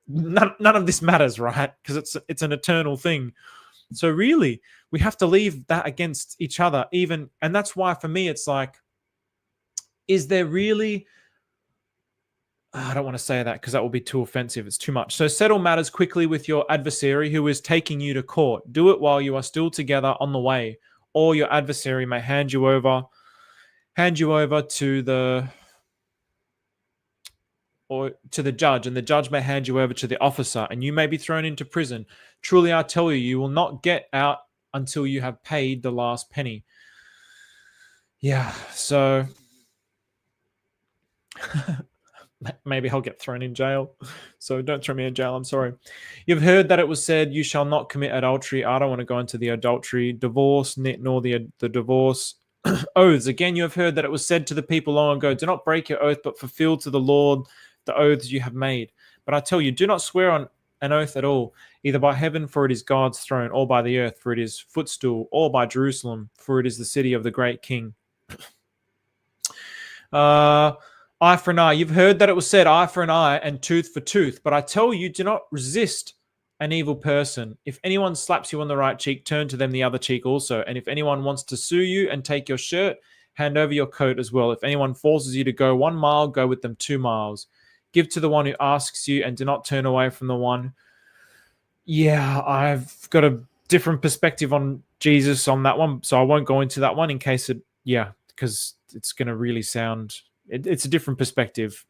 none of this matters, right? Because it's an eternal thing. So really, we have to leave that against each other, even, and that's why for me it's like, is there really? I don't want to say that because that will be too offensive. It's too much. So settle matters quickly with your adversary who is taking you to court. Do it while you are still together on the way, or your adversary may hand you over to the judge, and the judge may hand you over to the officer, and you may be thrown into prison. Truly, I tell you, you will not get out until you have paid the last penny. Yeah, so maybe I'll get thrown in jail. So don't throw me in jail. I'm sorry. You've heard that it was said, you shall not commit adultery. I don't want to go into the adultery, divorce, nor the divorce. Oaths. Again, you have heard that it was said to the people long ago, do not break your oath, but fulfill to the Lord the oaths you have made. But I tell you, do not swear on an oath at all, either by heaven, for it is God's throne, or by the earth, for it is footstool, or by Jerusalem, for it is the city of the great king. Eye for an eye. You've heard that it was said, eye for an eye and tooth for tooth. But I tell you, do not resist an evil person. If anyone slaps you on the right cheek, turn to them the other cheek also. And if anyone wants to sue you and take your shirt, hand over your coat as well. If anyone forces you to go 1 mile, go with them 2 miles. Give to the one who asks you, and do not turn away from the one. Yeah, I've got a different perspective on Jesus on that one, so I won't go into that one in case because it's going to really sound... It's a different perspective.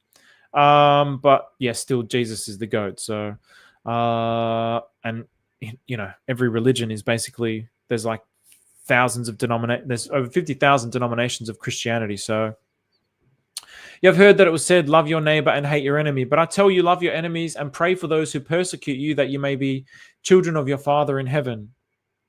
But yeah, still Jesus is the GOAT. So, and every religion is basically, there's like thousands of there's over 50,000 denominations of Christianity. So you have heard that it was said, love your neighbor and hate your enemy. But I tell you, love your enemies and pray for those who persecute you, that you may be children of your Father in heaven.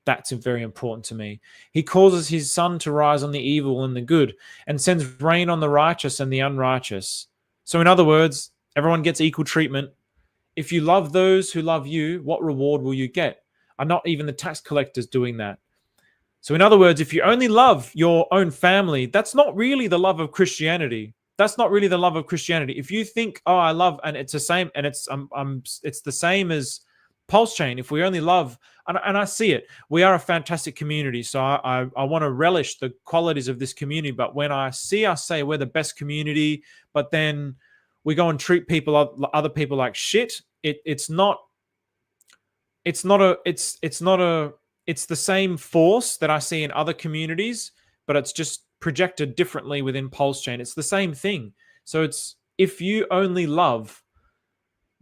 That's very important to me. He causes his sun to rise on the evil and the good, and sends rain on the righteous and the unrighteous. So in other words, everyone gets equal treatment. If you love those who love you, what reward will you get? Are not even the tax collectors doing that? So in other words, if you only love your own family, that's not really the love of Christianity. That's not really the love of Christianity. If you think, oh, I love, and it's the same, and it's the same as Pulsechain. If we only love, and I see it, we are a fantastic community. So I want to relish the qualities of this community. But when I see us say we're the best community, but then we go and treat other people like shit, it's the same force that I see in other communities, but it's just projected differently within Pulsechain. It's the same thing. So it's, if you only love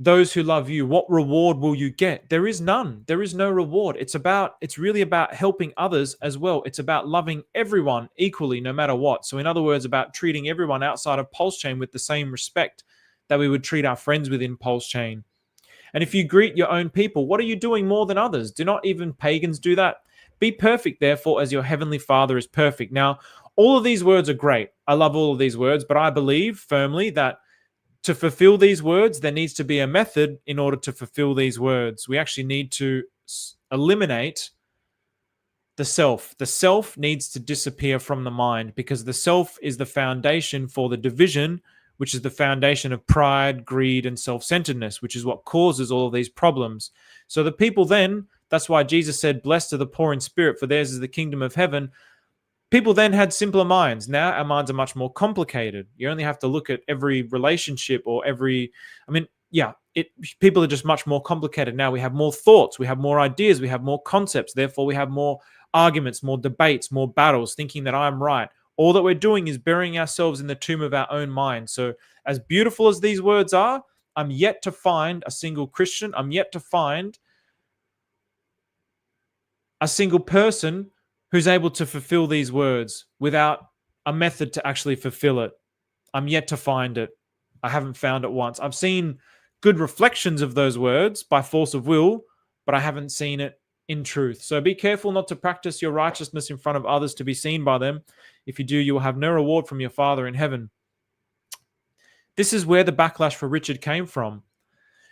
those who love you, what reward will you get? There is none. There is no reward. It's really about helping others as well. It's about loving everyone equally, no matter what. So in other words, about treating everyone outside of Pulsechain with the same respect that we would treat our friends within Pulsechain. And if you greet your own people, what are you doing more than others? Do not even pagans do that? Be perfect, therefore, as your heavenly Father is perfect. Now, all of these words are great. I love all of these words, but I believe firmly that to fulfill these words, there needs to be a method in order to fulfill these words. We actually need to eliminate the self. The self needs to disappear from the mind, because the self is the foundation for the division, which is the foundation of pride, greed, and self-centeredness, which is what causes all of these problems. So the people then, that's why Jesus said, blessed are the poor in spirit, for theirs is the kingdom of heaven. People then had simpler minds. Now our minds are much more complicated. You only have to look at every relationship or people are just much more complicated. Now we have more thoughts, we have more ideas, we have more concepts. Therefore, we have more arguments, more debates, more battles, thinking that I'm right. All that we're doing is burying ourselves in the tomb of our own mind. So as beautiful as these words are, I'm yet to find a single Christian. I'm yet to find a single person who's able to fulfill these words without a method to actually fulfill it. I'm yet to find it. I haven't found it once. I've seen good reflections of those words by force of will, but I haven't seen it in truth. So be careful not to practice your righteousness in front of others to be seen by them. If you do, you will have no reward from your Father in heaven. This is where the backlash for Richard came from.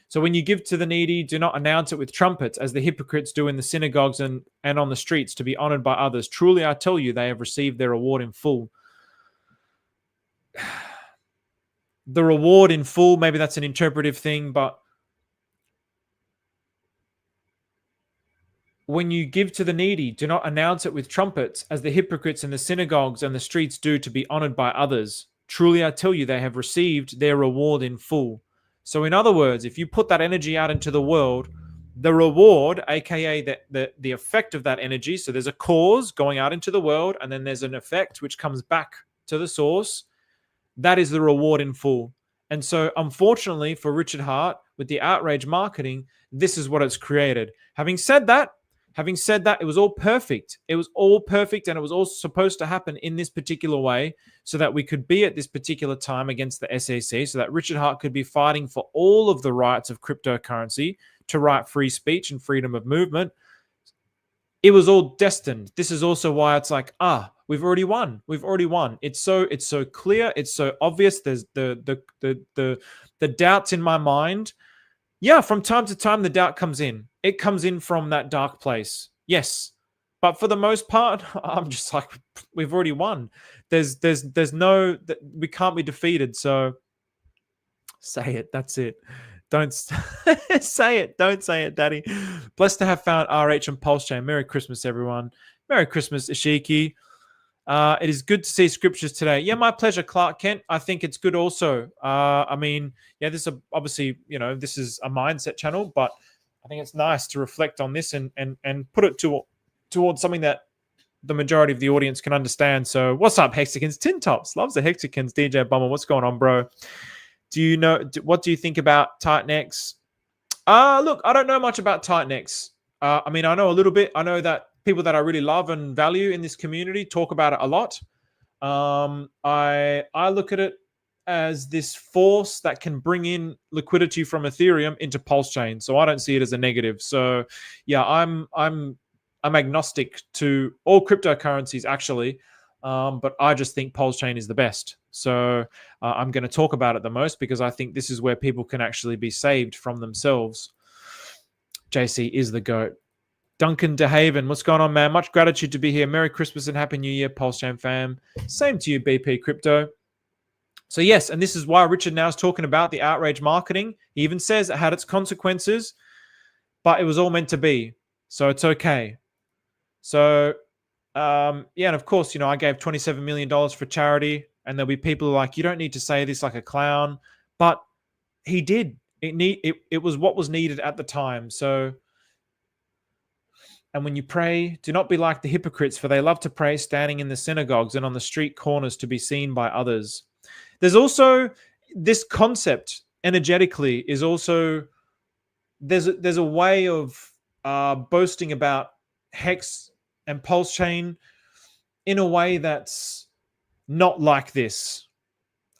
So when you give to the needy, do not announce it with trumpets, as the hypocrites do in the synagogues and on the streets, to be honored by others. Truly, I tell you, they have received their reward in full. The reward in full, maybe that's an interpretive thing, but when you give to the needy, do not announce it with trumpets, as the hypocrites in the synagogues and the streets do, to be honored by others. Truly, I tell you, they have received their reward in full. So in other words, if you put that energy out into the world, the reward, aka the effect of that energy, so there's a cause going out into the world, and then there's an effect which comes back to the source, that is the reward in full. And so unfortunately for Richard Hart, with the outrage marketing, this is what it's created. Having said that, it was all perfect. It was all perfect, and it was all supposed to happen in this particular way so that we could be at this particular time against the SEC, so that Richard Hart could be fighting for all of the rights of cryptocurrency, to right free speech and freedom of movement. It was all destined. This is also why it's like, we've already won. We've already won. It's so clear. It's so obvious. There's the doubts in my mind. Yeah, from time to time, the doubt comes in. It comes in from that dark place. Yes. But for the most part, I'm just like, we've already won. There's no, we can't be defeated. So say it. That's it. Don't say it. Don't say it, Daddy. Blessed to have found RH and Pulsechain. Merry Christmas, everyone. Merry Christmas, Ishiki. It is good to see scriptures today. Yeah, my pleasure, Clark Kent. I think it's good also. This is obviously, this is a mindset channel, but I think it's nice to reflect on this and put it towards something that the majority of the audience can understand. So what's up, Hexicans? Tin Tops. Loves the Hexicans. DJ Bummer. What's going on, bro? What do you think about tight necks? Look, I don't know much about tight necks. I know a little bit. I know that people that I really love and value in this community talk about it a lot. I look at it as this force that can bring in liquidity from Ethereum into Pulsechain. So I don't see it as a negative. So yeah, I'm agnostic to all cryptocurrencies actually, but I just think Pulsechain is the best. So I'm going to talk about it the most because I think this is where people can actually be saved from themselves. JC is the GOAT. Duncan DeHaven, what's going on, man? Much gratitude to be here. Merry Christmas and Happy New Year, Pulsechain fam. Same to you, BP Crypto. So yes, and this is why Richard now is talking about the outrage marketing. He even says it had its consequences, but it was all meant to be. So it's okay. So, and of course, I gave $27 million for charity, and there'll be people who are like, you don't need to say this like a clown, but he did. It was what was needed at the time. So, and when you pray, do not be like the hypocrites, for they love to pray standing in the synagogues and on the street corners to be seen by others. There's also this concept energetically is also, there's a way of boasting about Hex and Pulsechain in a way that's not like this.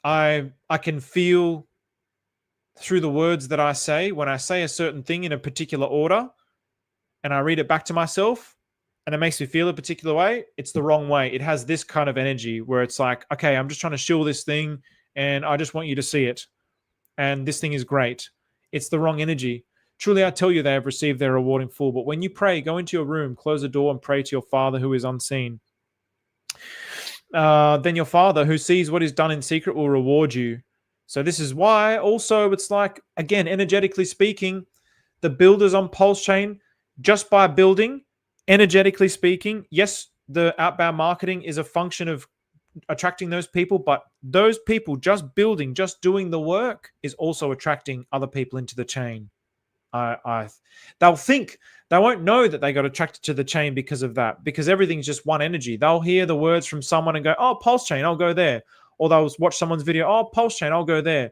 I can feel through the words that I say, when I say a certain thing in a particular order and I read it back to myself and it makes me feel a particular way, it's the wrong way. It has this kind of energy where it's like, okay, I'm just trying to shill this thing and I just want you to see it. And this thing is great. It's the wrong energy. Truly, I tell you, they have received their reward in full. But when you pray, go into your room, close the door, and pray to your Father who is unseen. Then your Father who sees what is done in secret will reward you. So this is why also it's like, again, energetically speaking, the builders on Pulsechain, just by building, energetically speaking, yes, the outbound marketing is a function of attracting those people, but those people just building, just doing the work is also attracting other people into the chain. They'll think, they won't know that they got attracted to the chain because of that, because everything's just one energy. They'll hear the words from someone and go, oh, Pulsechain, I'll go there. Or they'll watch someone's video, oh, Pulsechain, I'll go there.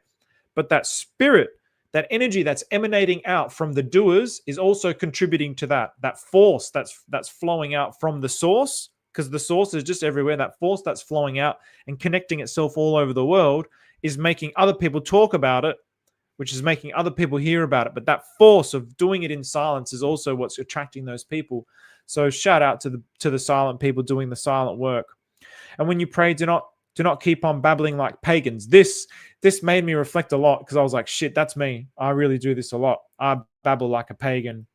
But that spirit, that energy that's emanating out from the doers is also contributing to that force that's flowing out from the source, because the source is just everywhere. That force that's flowing out and connecting itself all over the world is making other people talk about it, which is making other people hear about it. But that force of doing it in silence is also what's attracting those people. So shout out to the silent people doing the silent work. And when you pray, do not keep on babbling like pagans. This made me reflect a lot, because I was like, shit, that's me. I really do this a lot. I babble like a pagan.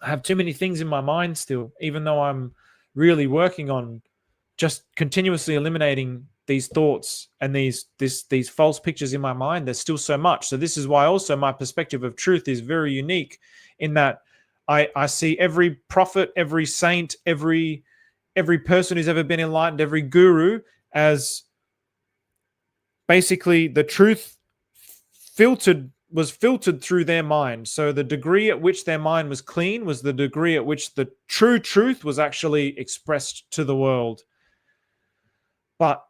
I have too many things in my mind still, even though I'm really working on just continuously eliminating these thoughts and these false pictures in my mind. There's still so much. So this is why also my perspective of truth is very unique, in that I see every prophet, every saint, every person who's ever been enlightened, every guru, as basically the truth was filtered through their mind. So the degree at which their mind was clean was the degree at which the true truth was actually expressed to the world. But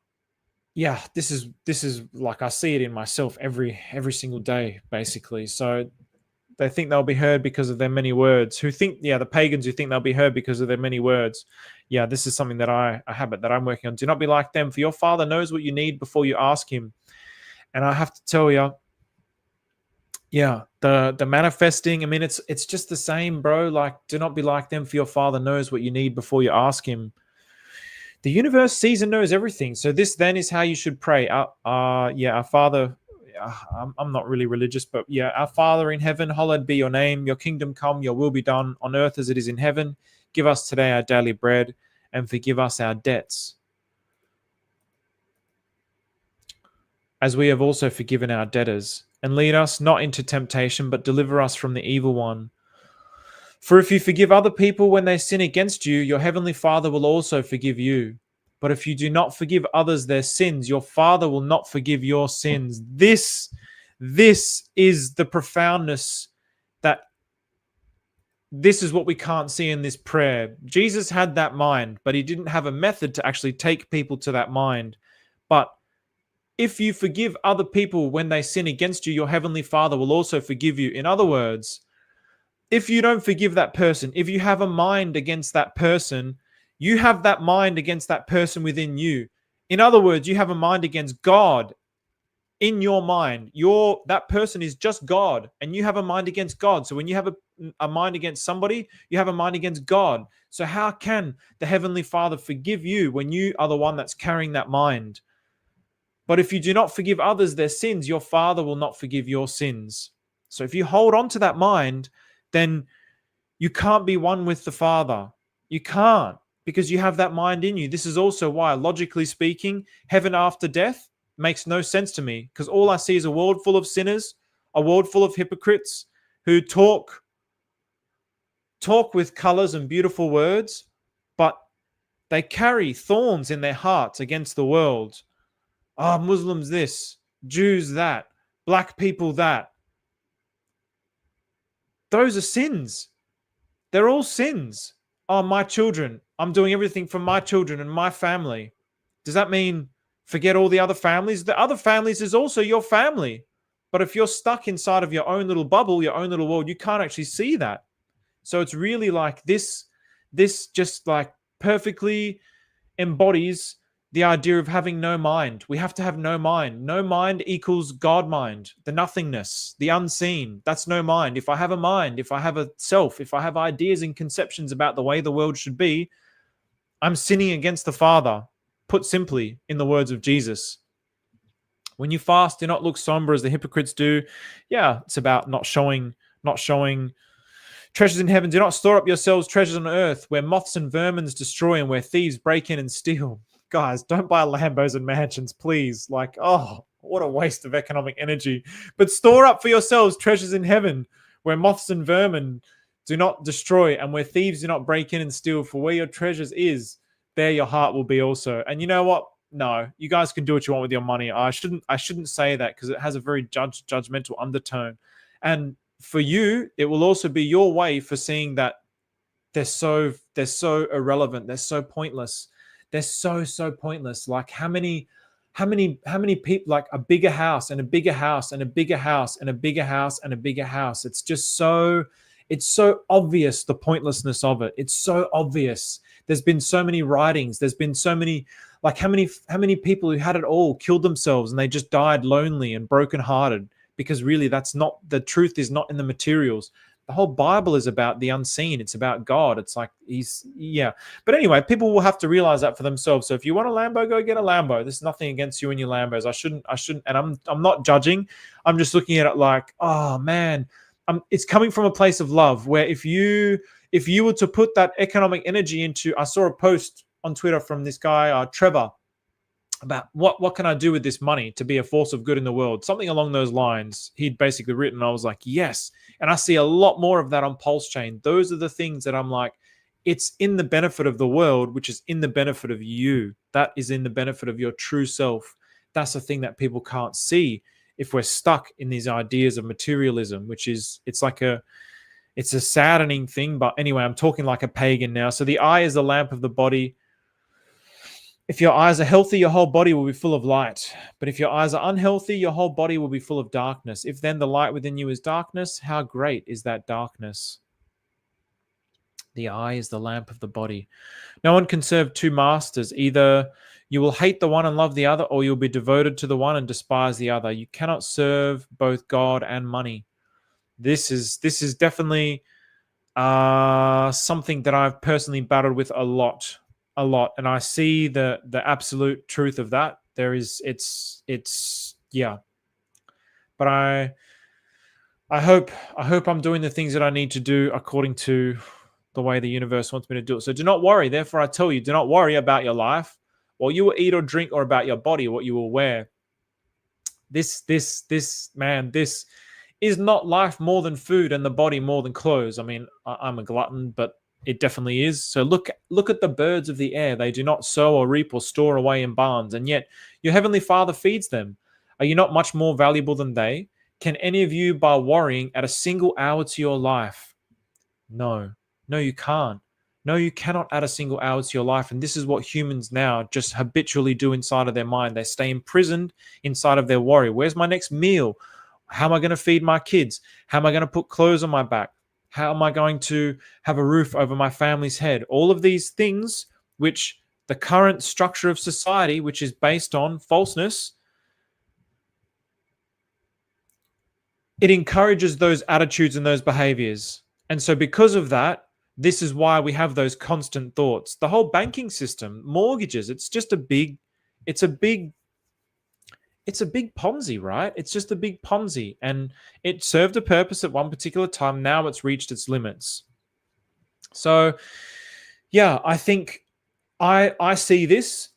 yeah, this is like, I see it in myself every single day, basically. So they think they'll be heard because of their many words. The pagans who think they'll be heard because of their many words. Yeah, this is something that a habit that I'm working on. Do not be like them, for your Father knows what you need before you ask him. And I have to tell you, yeah, the manifesting, I mean, it's just the same, bro. Like, do not be like them, for your Father knows what you need before you ask him. The universe sees and knows everything. So this then is how you should pray. Our Father, I'm not really religious, but yeah, our Father in heaven, hallowed be your name. Your kingdom come, your will be done on earth as it is in heaven. Give us today our daily bread, and forgive us our debts, as we have also forgiven our debtors. And lead us not into temptation, but deliver us from the evil one. For if you forgive other people when they sin against you, your heavenly Father will also forgive you. But if you do not forgive others their sins, your Father will not forgive your sins. This is the profoundness, that this is what we can't see in this prayer. Jesus had that mind, but he didn't have a method to actually take people to that mind. But if you forgive other people when they sin against you, your heavenly Father will also forgive you. In other words, if you don't forgive that person, if you have a mind against that person, you have that mind against that person within you. In other words, you have a mind against God in your mind. That person is just God, and you have a mind against God. So when you have a mind against somebody, you have a mind against God. So how can the Heavenly Father forgive you when you are the one that's carrying that mind? But if you do not forgive others their sins, your Father will not forgive your sins. So if you hold on to that mind, then you can't be one with the Father. You can't, because you have that mind in you. This is also why, logically speaking, heaven after death makes no sense to me, because all I see is a world full of sinners, a world full of hypocrites who talk with colors and beautiful words, but they carry thorns in their hearts against the world. Muslims this, Jews that, black people that. Those are sins. They're all sins. My children, I'm doing everything for my children and my family. Does that mean forget all the other families? The other families is also your family. But if you're stuck inside of your own little bubble, your own little world, you can't actually see that. So it's really like this just like perfectly embodies the idea of having no mind. We have to have no mind. No mind equals God mind, the nothingness, the unseen. That's no mind. If I have a mind, if I have a self, if I have ideas and conceptions about the way the world should be, I'm sinning against the Father, put simply in the words of Jesus. When you fast, do not look somber as the hypocrites do. Yeah, it's about not showing treasures in heaven. Do not store up yourselves treasures on earth, where moths and vermins destroy and where thieves break in and steal. Guys, don't buy Lambos and mansions, please. Like, oh, what a waste of economic energy. But store up for yourselves treasures in heaven, where moths and vermin do not destroy and where thieves do not break in and steal. For where your treasures is, there your heart will be also. And you know what? No, you guys can do what you want with your money. I shouldn't say that, because it has a very judgmental undertone. And for you, it will also be your way for seeing that they're so irrelevant. They're so pointless. They're so pointless. Like how many people, like a bigger house and a bigger house and a bigger house and a bigger house and a bigger house. It's so obvious, the pointlessness of it. It's so obvious. There's been so many writings. There's been so many, like how many people who had it all killed themselves and they just died lonely and brokenhearted, because really that's not, the truth is not in the materials. The whole Bible is about the unseen. It's about God. It's like yeah. But anyway, people will have to realize that for themselves. So if you want a Lambo, go get a Lambo. There's nothing against you and your Lambos. I shouldn't, and I'm not judging. I'm just looking at it like, oh man, it's coming from a place of love, where if you were to put that economic energy into, I saw a post on Twitter from this guy, Trevor, about what can I do with this money to be a force of good in the world? Something along those lines he'd basically written. I was like, yes. And I see a lot more of that on Pulsechain. Those are the things that I'm like, it's in the benefit of the world, which is in the benefit of you. That is in the benefit of your true self. That's the thing that people can't see if we're stuck in these ideas of materialism, which is, it's a saddening thing. But anyway, I'm talking like a pagan now. So the eye is the lamp of the body. If your eyes are healthy, your whole body will be full of light. But if your eyes are unhealthy, your whole body will be full of darkness. If then the light within you is darkness, how great is that darkness? The eye is the lamp of the body. No one can serve two masters. Either you will hate the one and love the other, or you'll be devoted to the one and despise the other. You cannot serve both God and money. This is definitely something that I've personally battled with a lot, and I see the absolute truth of that. There is, it's yeah. But I hope I'm doing the things that I need to do according to the way the universe wants me to do it. So do not worry. Therefore, I tell you, do not worry about your life, what you will eat or drink, or about your body, what you will wear. This is not life more than food, and the body more than clothes. I mean, I'm a glutton, but it definitely is. So look at the birds of the air. They do not sow or reap or store away in barns, and yet your heavenly Father feeds them. Are you not much more valuable than they? Can any of you, by worrying, add a single hour to your life? No, you can't. No, you cannot add a single hour to your life. And this is what humans now just habitually do inside of their mind. They stay imprisoned inside of their worry. Where's my next meal? How am I going to feed my kids? How am I going to put clothes on my back? How am I going to have a roof over my family's head? All of these things, which the current structure of society, which is based on falseness, it encourages those attitudes and those behaviors. And so because of that, this is why we have those constant thoughts. The whole banking system, mortgages, it's a big Ponzi, right? It's just a big Ponzi, and it served a purpose at one particular time. Now it's reached its limits. So, yeah, I think I see this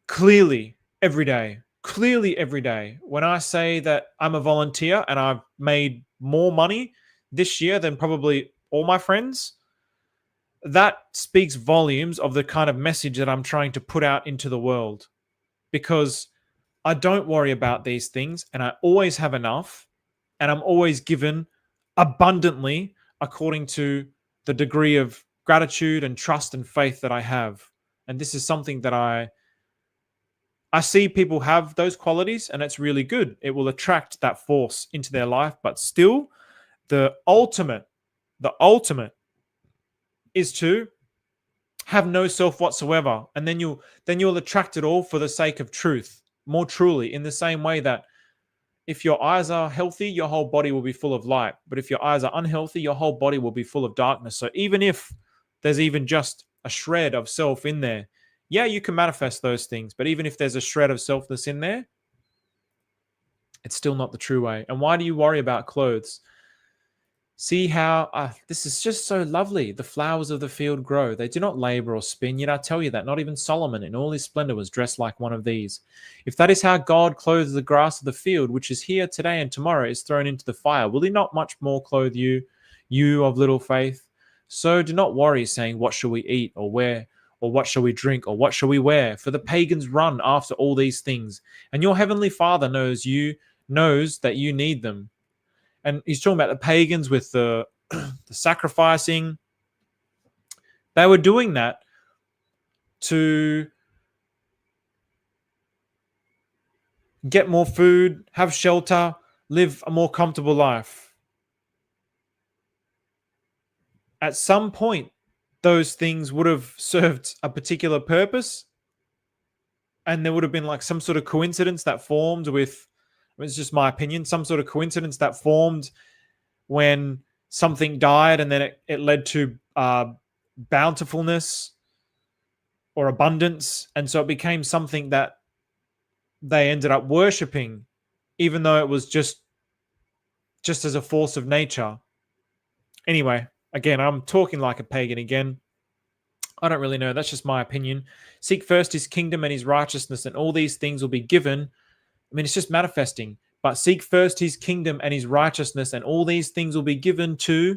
clearly every day. When I say that I'm a volunteer and I've made more money this year than probably all my friends, that speaks volumes of the kind of message that I'm trying to put out into the world, because I don't worry about these things, and I always have enough, and I'm always given abundantly according to the degree of gratitude and trust and faith that I have. And this is something that I see people have those qualities, and it's really good. It will attract that force into their life, but still the ultimate is to have no self whatsoever, and then you'll attract it all for the sake of truth. More truly, in the same way that if your eyes are healthy, your whole body will be full of light. But if your eyes are unhealthy, your whole body will be full of darkness. So even if there's even just a shred of self in there, yeah, you can manifest those things. But even if there's a shred of selfness in there, it's still not the true way. And why do you worry about clothes? See how this is just so lovely. The flowers of the field grow. They do not labor or spin. Yet I tell you that not even Solomon in all his splendor was dressed like one of these. If that is how God clothes the grass of the field, which is here today and tomorrow is thrown into the fire, will he not much more clothe you, you of little faith? So do not worry, saying, what shall we eat or wear? Or what shall we drink? Or what shall we wear? For the pagans run after all these things. And your heavenly Father knows that you need them. And he's talking about the pagans with the sacrificing. They were doing that to get more food, have shelter, live a more comfortable life. At some point, those things would have served a particular purpose, and there would have been like some sort of coincidence that formed with, it's just my opinion, some sort of coincidence that formed when something died, and then it led to bountifulness or abundance, and so it became something that they ended up worshipping, even though it was just as a force of nature. Anyway, again, I'm talking like a pagan again. I don't really know. That's just my opinion. Seek first his kingdom and his righteousness, and all these things will be given. I mean, it's just manifesting. But seek first his kingdom and his righteousness, and all these things will be given to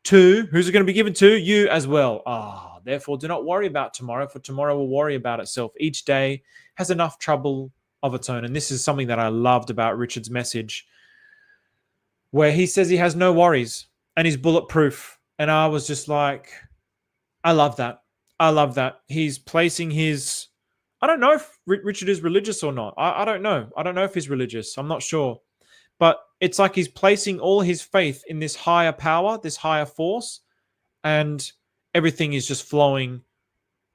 who's it going to be given to? You as well. Therefore, do not worry about tomorrow, for tomorrow will worry about itself. Each day has enough trouble of its own. And this is something that I loved about Richard's message, where he says he has no worries and he's bulletproof. And I was just like, I love that. I love that. He's placing his, I don't know if Richard is religious or not. I don't know. I don't know if he's religious. I'm not sure. But it's like he's placing all his faith in this higher power, this higher force, and everything is just flowing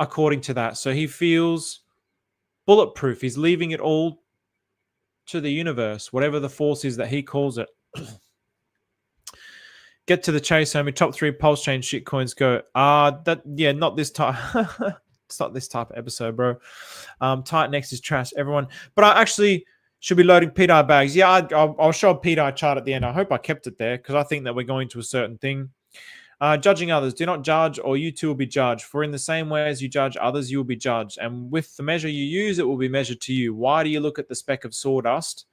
according to that. So he feels bulletproof. He's leaving it all to the universe, whatever the force is that he calls it. Get to the chase, homie. Top 3 Pulsechain shitcoins go. Not this type. It's not this type of episode, bro. Titanx is trash, everyone. But I actually should be loading PDI bags. Yeah, I'll show a PDI chart at the end. I hope I kept it there because I think that we're going to a certain thing. Judging others. Do not judge, or you too will be judged. For in the same way as you judge others, you will be judged. And with the measure you use, it will be measured to you. Why do you look at the speck of sawdust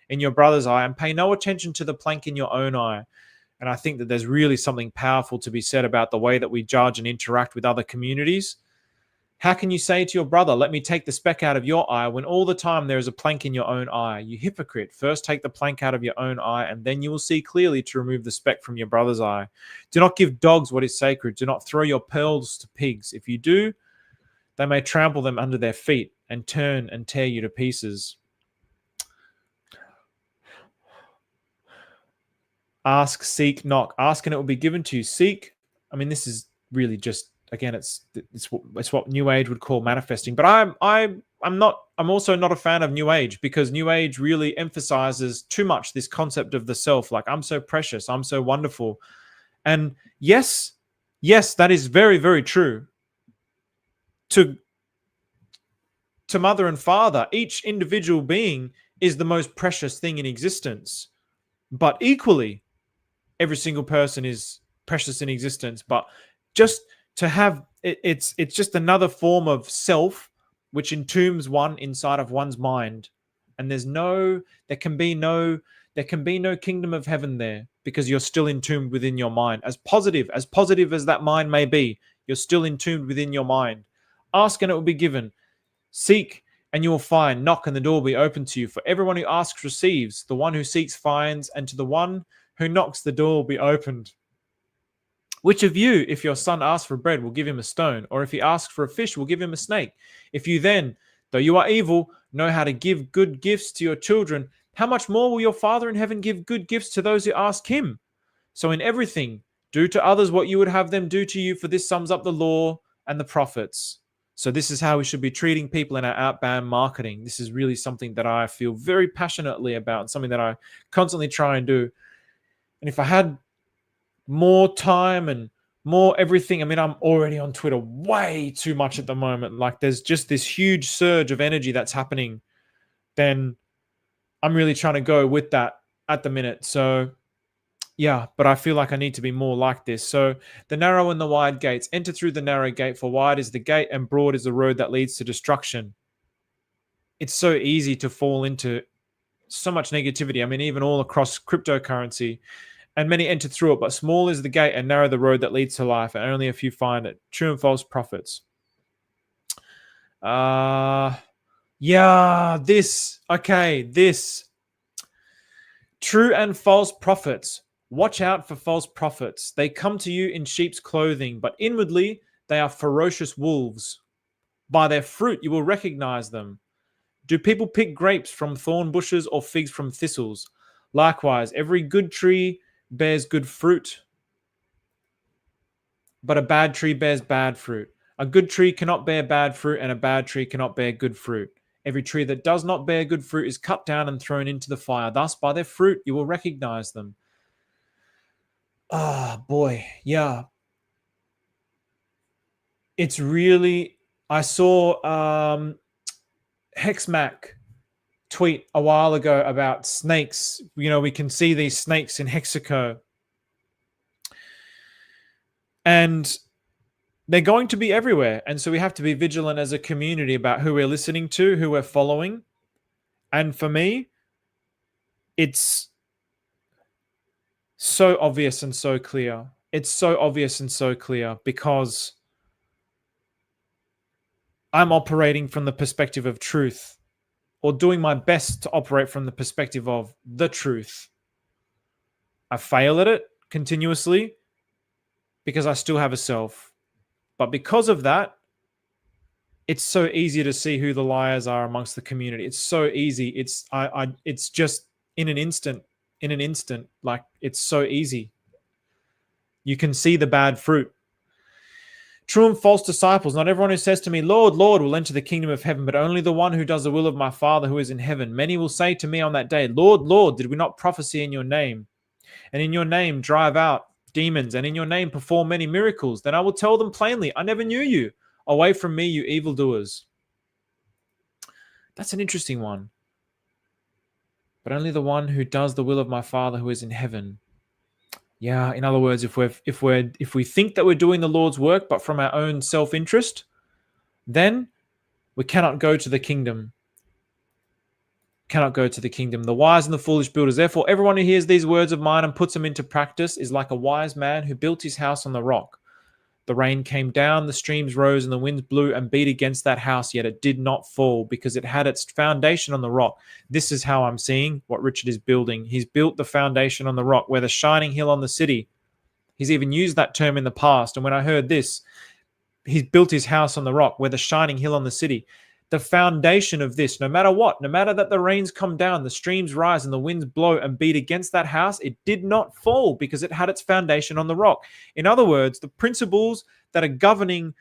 in your brother's eye and pay no attention to the plank in your own eye? And I think that there's really something powerful to be said about the way that we judge and interact with other communities. How can you say to your brother, let me take the speck out of your eye, when all the time there is a plank in your own eye? You hypocrite. First take the plank out of your own eye, and then you will see clearly to remove the speck from your brother's eye. Do not give dogs what is sacred. Do not throw your pearls to pigs. If you do, they may trample them under their feet and turn and tear you to pieces. Ask, seek, knock. Ask and it will be given to you. Seek. I mean, this is really just, again, it's what New Age would call manifesting. But I'm also not a fan of New Age, because New Age really emphasizes too much this concept of the self. Like, I'm so precious, I'm so wonderful. And yes, that is very, very true. To mother and father, each individual being is the most precious thing in existence. But equally, every single person is precious in existence. But just to have it's just another form of self which entombs one inside of one's mind. And there can be no kingdom of heaven there, because you're still entombed within your mind. As positive as that mind may be, you're still entombed within your mind. Ask and it will be given. Seek and you will find. Knock and the door will be open to you. For everyone who asks receives. The one who seeks finds. And to the one who knocks, the door will be opened. Which of you, if your son asks for bread, will give him a stone? Or if he asks for a fish, will give him a snake? If you then, though you are evil, know how to give good gifts to your children, how much more will your Father in heaven give good gifts to those who ask him? So in everything, do to others what you would have them do to you, for this sums up the law and the prophets. So this is how we should be treating people in our outbound marketing. This is really something that I feel very passionately about, and something that I constantly try and do. And if I had more time and more everything, I mean, I'm already on Twitter way too much at the moment. Like, there's just this huge surge of energy that's happening. Then I'm really trying to go with that at the minute. So yeah, but I feel like I need to be more like this. So the narrow and the wide gates. Enter through the narrow gate, for wide is the gate and broad is the road that leads to destruction. It's so easy to fall into so much negativity. I mean, even all across cryptocurrency. And many enter through it, but small is the gate and narrow the road that leads to life, and only a few find it. True and false prophets. This. True and false prophets. Watch out for false prophets. They come to you in sheep's clothing, but inwardly they are ferocious wolves. By their fruit you will recognize them. Do people pick grapes from thorn bushes or figs from thistles? Likewise, every good tree bears good fruit, but a bad tree bears bad fruit. A good tree cannot bear bad fruit, and a bad tree cannot bear good fruit. Every tree that does not bear good fruit is cut down and thrown into the fire. Thus, by their fruit, you will recognize them. Ah, boy. Yeah. It's really, I saw Hexmac tweet a while ago about snakes. You know, we can see these snakes in Hexaco. And they're going to be everywhere. And so we have to be vigilant as a community about who we're listening to, who we're following. And for me, it's so obvious and so clear. It's so obvious and so clear because I'm operating from the perspective of truth, or doing my best to operate from the perspective of the truth. I fail at it continuously because I still have a self. But because of that, it's so easy to see who the liars are amongst the community. It's so easy. It's just in an instant, like it's so easy. You can see the bad fruit. True and false disciples. Not everyone who says to me, Lord, Lord, will enter the kingdom of heaven, but only the one who does the will of my Father who is in heaven. Many will say to me on that day, Lord, Lord, did we not prophesy in your name? And in your name drive out demons, and in your name perform many miracles? Then I will tell them plainly, I never knew you. Away from me, you evildoers. That's an interesting one. But only the one who does the will of my Father who is in heaven. Yeah, in other words, if we think that we're doing the Lord's work, but from our own self-interest, then we cannot go to the kingdom. Cannot go to the kingdom. The wise and the foolish builders. Therefore, everyone who hears these words of mine and puts them into practice is like a wise man who built his house on the rock. The rain came down, the streams rose, and the winds blew and beat against that house, yet it did not fall because it had its foundation on the rock. This is how I'm seeing what Richard is building. He's built the foundation on the rock, where the shining hill on the city. He's even used that term in the past. And when I heard this, he's built his house on the rock, where the shining hill on the city. The foundation of this, no matter what, no matter that the rains come down, the streams rise, and the winds blow and beat against that house, it did not fall because it had its foundation on the rock. In other words, the principles that are governing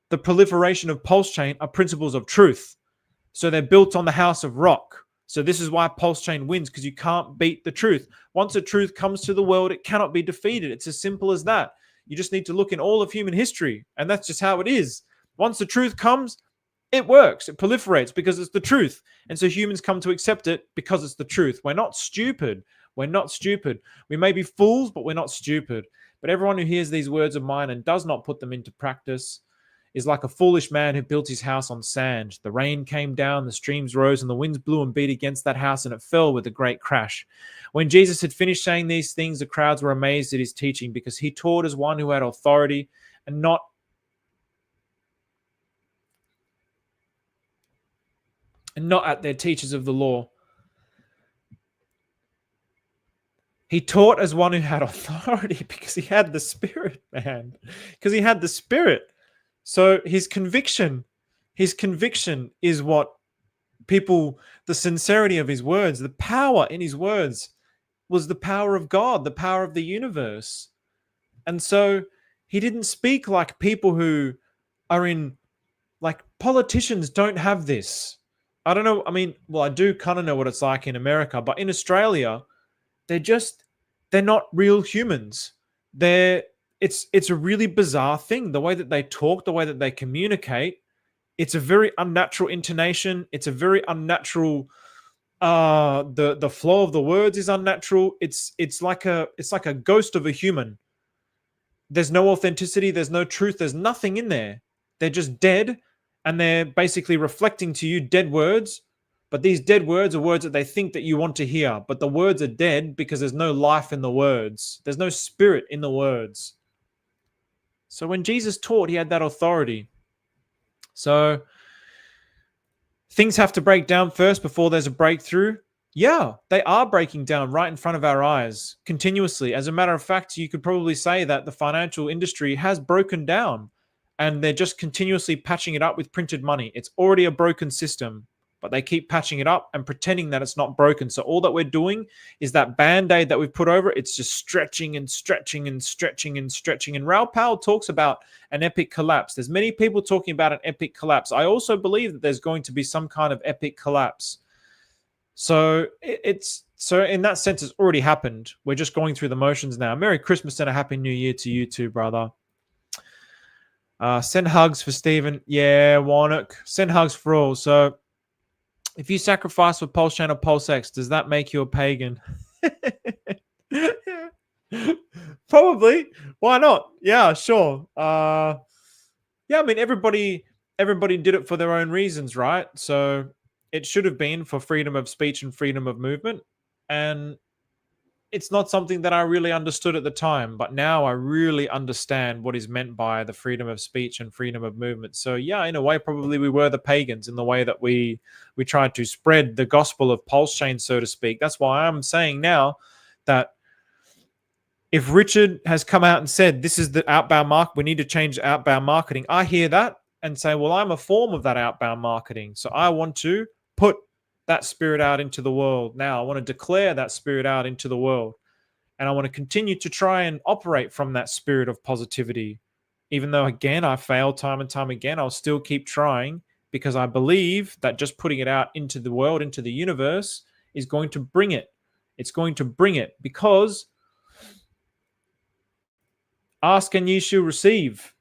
the proliferation of Pulsechain are principles of truth. So they're built on the house of rock. So this is why Pulsechain wins, because you can't beat the truth. Once the truth comes to the world, it cannot be defeated. It's as simple as that. You just need to look in all of human history, and that's just how it is. Once the truth comes, it works. It proliferates because it's the truth. And so humans come to accept it because it's the truth. We're not stupid. We're not stupid. We may be fools, but we're not stupid. But everyone who hears these words of mine and does not put them into practice is like a foolish man who built his house on sand. The rain came down, the streams rose, and the winds blew and beat against that house, and it fell with a great crash. When Jesus had finished saying these things, the crowds were amazed at his teaching, because he taught as one who had authority and not at their teachers of the law. He taught as one who had authority because he had the Spirit, man. Because he had the Spirit. So his conviction is what people, the sincerity of his words, the power in his words was the power of God, the power of the universe. And so he didn't speak like people who are in, like politicians don't have this. I don't know. I mean, well, I do kind of know what it's like in America, but in Australia, they're not real humans. It's a really bizarre thing. The way that they talk, the way that they communicate, it's a very unnatural intonation. It's a very unnatural, the flow of the words is unnatural. It's like a ghost of a human. There's no authenticity. There's no truth. There's nothing in there. They're just dead. And they're basically reflecting to you dead words. But these dead words are words that they think that you want to hear. But the words are dead because there's no life in the words. There's no spirit in the words. So when Jesus taught, he had that authority. So things have to break down first before there's a breakthrough. Yeah, they are breaking down right in front of our eyes continuously. As a matter of fact, you could probably say that the financial industry has broken down. And they're just continuously patching it up with printed money. It's already a broken system. but they keep patching it up and pretending that it's not broken. So all that we're doing is that band-aid that we've put over it, it's just stretching and stretching and stretching and stretching. And Raoul Pal talks about an epic collapse. There's many people talking about an epic collapse. I also believe that there's going to be some kind of epic collapse. So so in that sense, it's already happened. We're just going through the motions now. Merry Christmas and a Happy New Year to you too, brother. Send hugs for Stephen. Yeah, Warnock. Send hugs for all. So if you sacrifice for Pulsechain or PulseX, does that make you a pagan? Probably. Why not? Yeah, sure. Yeah, I mean, everybody did it for their own reasons, right? So it should have been for freedom of speech and freedom of movement. And it's not something that I really understood at the time, but now I really understand what is meant by the freedom of speech and freedom of movement. So yeah, in a way, probably we were the pagans in the way that we tried to spread the gospel of Pulsechain, so to speak. That's why I'm saying now that if Richard has come out and said, this is the outbound market, we need to change outbound marketing, I hear that and say, well, I'm a form of that outbound marketing. So I want to put that spirit out into the world. Now I want to declare that spirit out into the world. And I want to continue to try and operate from that spirit of positivity. Even though, again, I fail time and time again, I'll still keep trying because I believe that just putting it out into the world, into the universe, is going to bring it. It's going to bring it because ask and ye shall receive.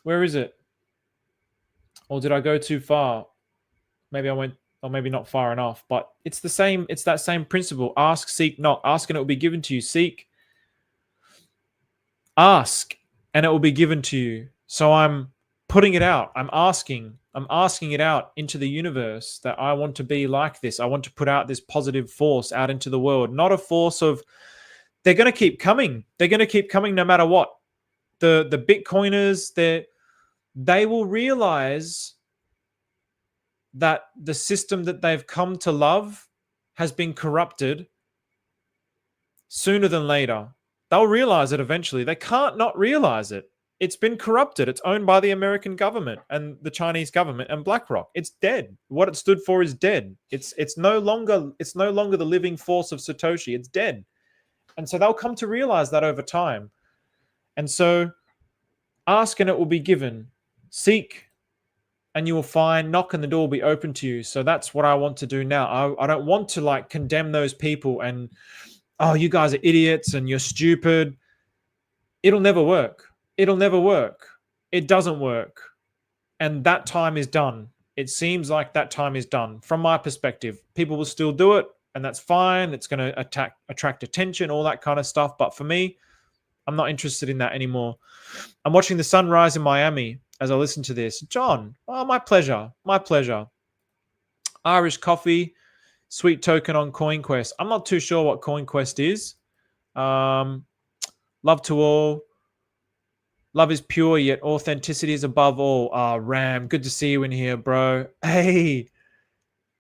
Where is it? Or did I go too far? Maybe I went, or maybe not far enough, but it's the same. It's that same principle. Ask, seek, knock. Ask and it will be given to you. Seek, ask, and it will be given to you. So I'm putting it out. I'm asking it out into the universe that I want to be like this. I want to put out this positive force out into the world, not a force of, they're going to keep coming. They're going to keep coming no matter what. The Bitcoiners, they will realize that the system that they've come to love has been corrupted sooner than later. They'll realize it eventually. They can't not realize it. It's been corrupted. It's owned by the American government and the Chinese government and BlackRock. It's dead. What it stood for is dead. It's no longer the living force of Satoshi. It's dead. And so they'll come to realize that over time. And so ask and it will be given. Seek and you will find, knock and the door will be open to you. So that's what I want to do now. I don't want to like condemn those people and, oh, you guys are idiots and you're stupid. It'll never work. It'll never work. It doesn't work. And that time is done. It seems like that time is done. From my perspective, people will still do it and that's fine. It's going to attract attention, all that kind of stuff. But for me, I'm not interested in that anymore. I'm watching the sunrise in Miami as I listen to this. John, oh, my pleasure. My pleasure. Irish coffee, sweet token on CoinQuest. I'm not too sure what CoinQuest is. Love to all. Love is pure, yet authenticity is above all. Ram, good to see you in here, bro. Hey,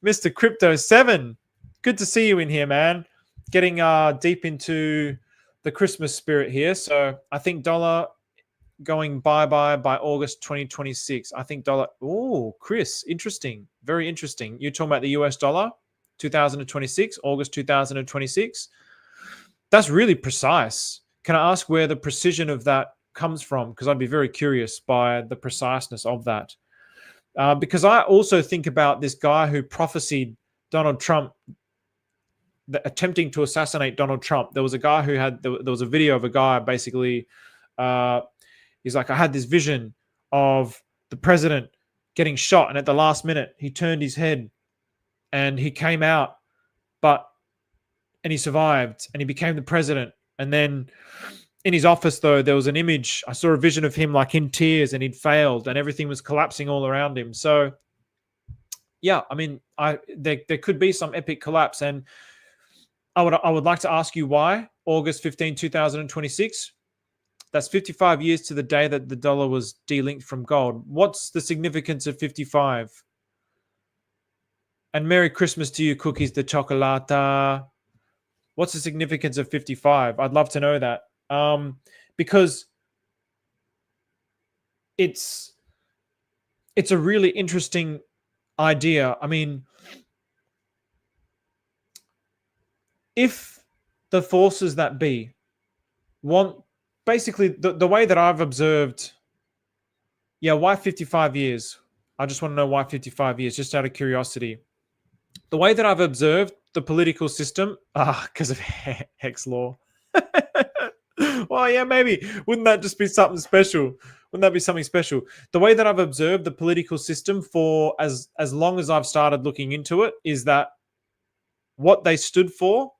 Mr. Crypto 7. Good to see you in here, man. Getting deep into the Christmas spirit here. So I think dollar going bye-bye by August 2026. I think dollar. Oh, Chris, interesting. Very interesting. You're talking about the US dollar, 2026, August 2026. That's really precise. Can I ask where the precision of that comes from? Because I'd be very curious by the preciseness of that. Because I also think about this guy who prophesied Donald Trump attempting to assassinate Donald Trump. There was a guy who there was a video of a guy basically, he's like, I had this vision of the president getting shot, and at the last minute, he turned his head and he came out, and he survived and he became the president. And then in his office, though, there was an image. I saw a vision of him like in tears and he'd failed and everything was collapsing all around him. So yeah, I mean, there could be some epic collapse. And I would like to ask you why August 15, 2026. That's 55 years to the day that the dollar was delinked from gold. What's the significance of 55? And Merry Christmas to you, Cookies de Chocolata. What's the significance of 55? I'd love to know that. Because it's a really interesting idea. I mean, if the forces that be want, basically the way that I've observed, why 55 years? I just want to know why 55 years, just out of curiosity. The way that I've observed the political system, because of Hex law. Well, yeah, maybe. Wouldn't that just be something special? Wouldn't that be something special? The way that I've observed the political system for as long as I've started looking into it is that what they stood for,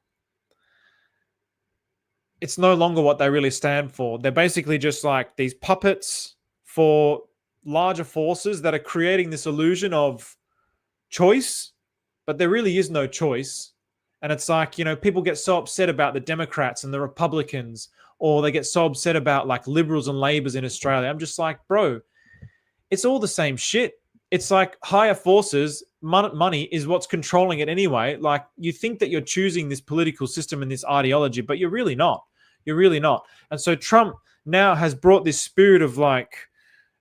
it's no longer what they really stand for. They're basically just like these puppets for larger forces that are creating this illusion of choice, but there really is no choice. And it's like, people get so upset about the Democrats and the Republicans, or they get so upset about like liberals and labors in Australia. I'm just like, bro, it's all the same shit. It's like higher forces, money is what's controlling it anyway. Like, you think that you're choosing this political system and this ideology, but you're really not. You're really not. And so Trump now has brought this spirit of like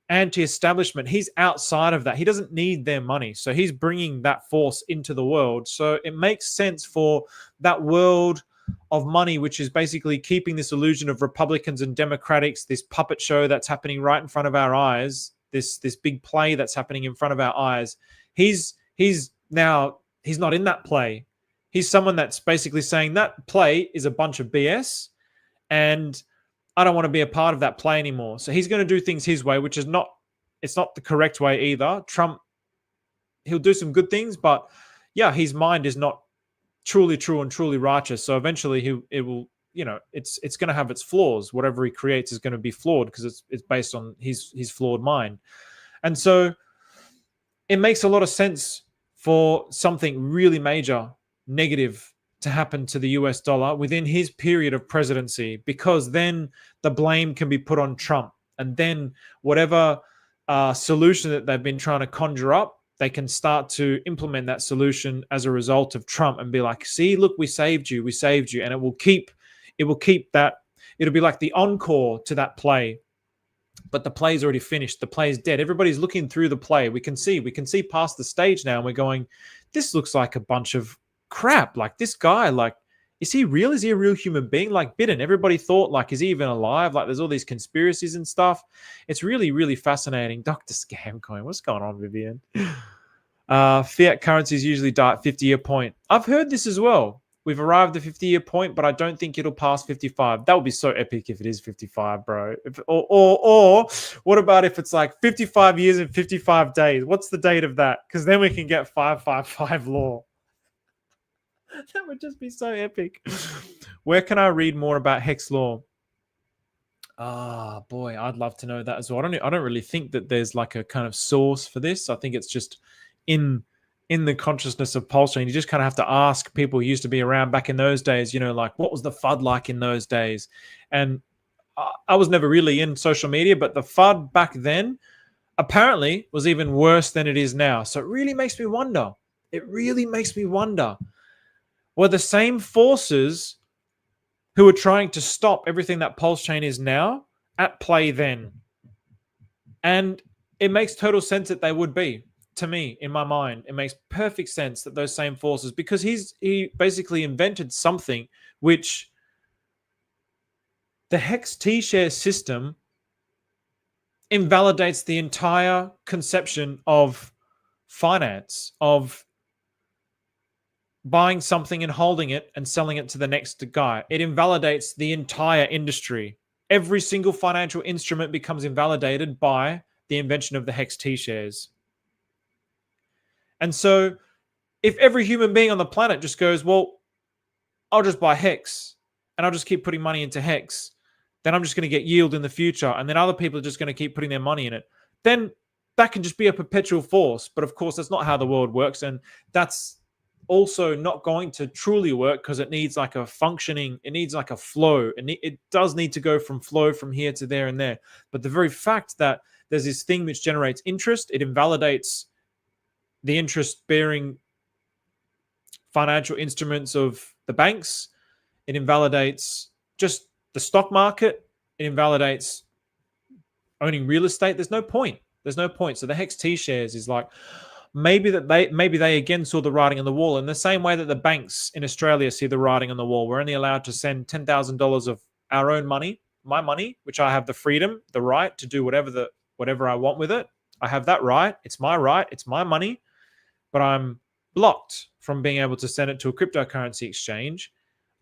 anti-establishment. He's outside of that. He doesn't need their money. So he's bringing that force into the world. So it makes sense for that world of money, which is basically keeping this illusion of Republicans and Democrats, this puppet show that's happening right in front of our eyes, this big play that's happening in front of our eyes. He's not in that play. He's someone that's basically saying that play is a bunch of BS, and I don't want to be a part of that play anymore. So he's going to do things his way, which is not the correct way either. Trump, he'll do some good things, but yeah, his mind is not truly true and truly righteous. So eventually it's going to have its flaws. Whatever he creates is going to be flawed because it's based on his flawed mind. And so it makes a lot of sense for something really major, negative, to happen to the US dollar within his period of presidency, because then the blame can be put on Trump. And then whatever solution that they've been trying to conjure up, they can start to implement that solution as a result of Trump and be like, see, look, we saved you. And it will keep that. It'll be like the encore to that play. But the play's already finished. The play's dead. Everybody's looking through the play. We can see past the stage now, and we're going, this looks like a bunch of crap. Like, this guy, like, is he real? Is he a real human being? Like Biden, everybody thought, like, is he even alive? Like, there's all these conspiracies and stuff. It's really, really fascinating. Dr. Scamcoin, what's going on, Vivian? Fiat currencies usually die at 50-year point. I've heard this as well. We've arrived at 50-year point, but I don't think it'll pass 55. That would be so epic if it is 55, bro. Or what about if it's like 55 years and 55 days? What's the date of that? Because then we can get 555 law. That would just be so epic. Where can I read more about Hex law? Boy, I'd love to know that as well. I don't really think that there's like a kind of source for this. I think it's just in the consciousness of Pulsechain. You just kind of have to ask people who used to be around back in those days, like, what was the FUD like in those days? And I was never really in social media, but the FUD back then apparently was even worse than it is now. So it really makes me wonder. Were the same forces who are trying to stop everything that Pulsechain is now at play then? And it makes total sense that they would be, to me, in my mind. It makes perfect sense that those same forces, because he basically invented something which the Hex T-share system invalidates the entire conception of finance, of buying something and holding it and selling it to the next guy. It invalidates the entire industry. Every single financial instrument becomes invalidated by the invention of the Hex T-shares. And so if every human being on the planet just goes, well, I'll just buy Hex and I'll just keep putting money into Hex, then I'm just going to get yield in the future, and then other people are just going to keep putting their money in it, then that can just be a perpetual force. But of course, that's not how the world works. And that's also not going to truly work, because it needs like a functioning, it needs like a flow, and it does need to go from flow from here to there and there. But the very fact that there's this thing which generates interest, it invalidates the interest-bearing financial instruments of the banks. It invalidates just the stock market. It invalidates owning real estate. There's no point. So the Hex T-shares is like, maybe they again saw the writing on the wall in the same way that the banks in Australia see the writing on the wall. We're only allowed to send $10,000 of our own money, my money, which I have the freedom, the right to do whatever I want with it. I have that right. It's my right. It's my money, but I'm blocked from being able to send it to a cryptocurrency exchange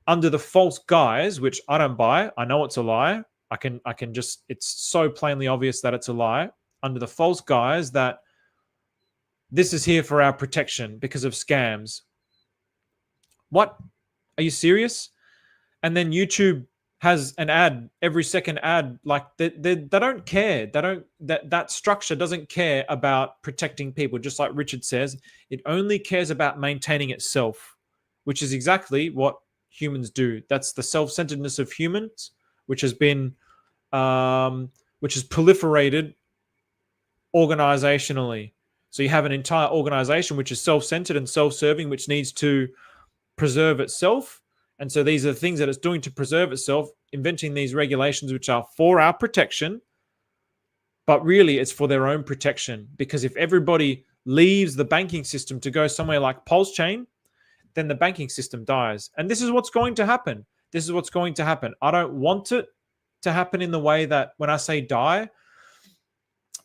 under the false guise, which I don't buy. I know it's a lie. I can just, it's so plainly obvious that it's a lie, under the false guise that this is here for our protection because of scams. What? Are you serious? And then YouTube has an ad, every second ad, like they don't care. That structure doesn't care about protecting people. Just like Richard says, it only cares about maintaining itself, which is exactly what humans do. That's the self-centeredness of humans, which has been, which has proliferated organizationally. So you have an entire organization which is self-centered and self-serving, which needs to preserve itself. And so these are the things that it's doing to preserve itself, inventing these regulations which are for our protection, but really it's for their own protection. Because if everybody leaves the banking system to go somewhere like Pulsechain, then the banking system dies. And this is what's going to happen. This is what's going to happen. I don't want it to happen in the way that when I say die,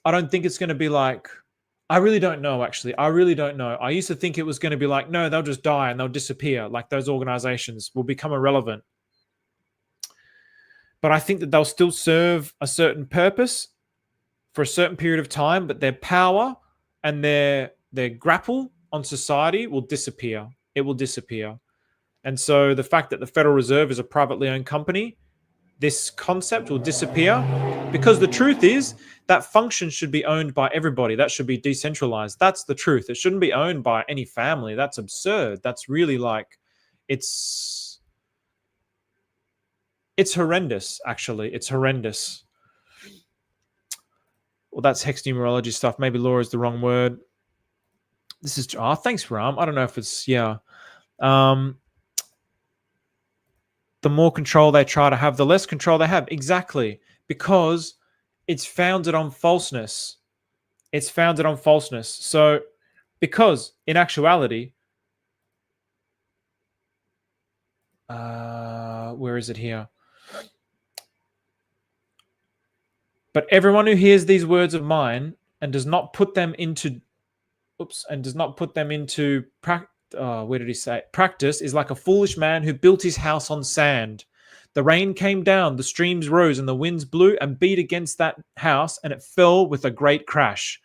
I don't think it's going to be like, I really don't know, actually. I really don't know. I used to think it was going to be like, no, they'll just die and they'll disappear. Like those organizations will become irrelevant. But I think that they'll still serve a certain purpose for a certain period of time, but their power and their grapple on society will disappear. It will disappear. And so the fact that the Federal Reserve is a privately owned company, this concept will disappear, because the truth is that function should be owned by everybody. That should be decentralized. That's the truth. It shouldn't be owned by any family. That's absurd. That's really like, it's horrendous, actually. It's horrendous. Well, that's hex numerology stuff. Maybe law is the wrong word. This is, thanks, Ram. I don't know if it's, yeah. The more control they try to have, the less control they have. Exactly. Because it's founded on falseness. It's founded on falseness. So, because in actuality, where is it here? But everyone who hears these words of mine and does not put them into, where did he say? Practice is like a foolish man who built his house on sand. The rain came down, the streams rose, and the winds blew and beat against that house, and it fell with a great crash.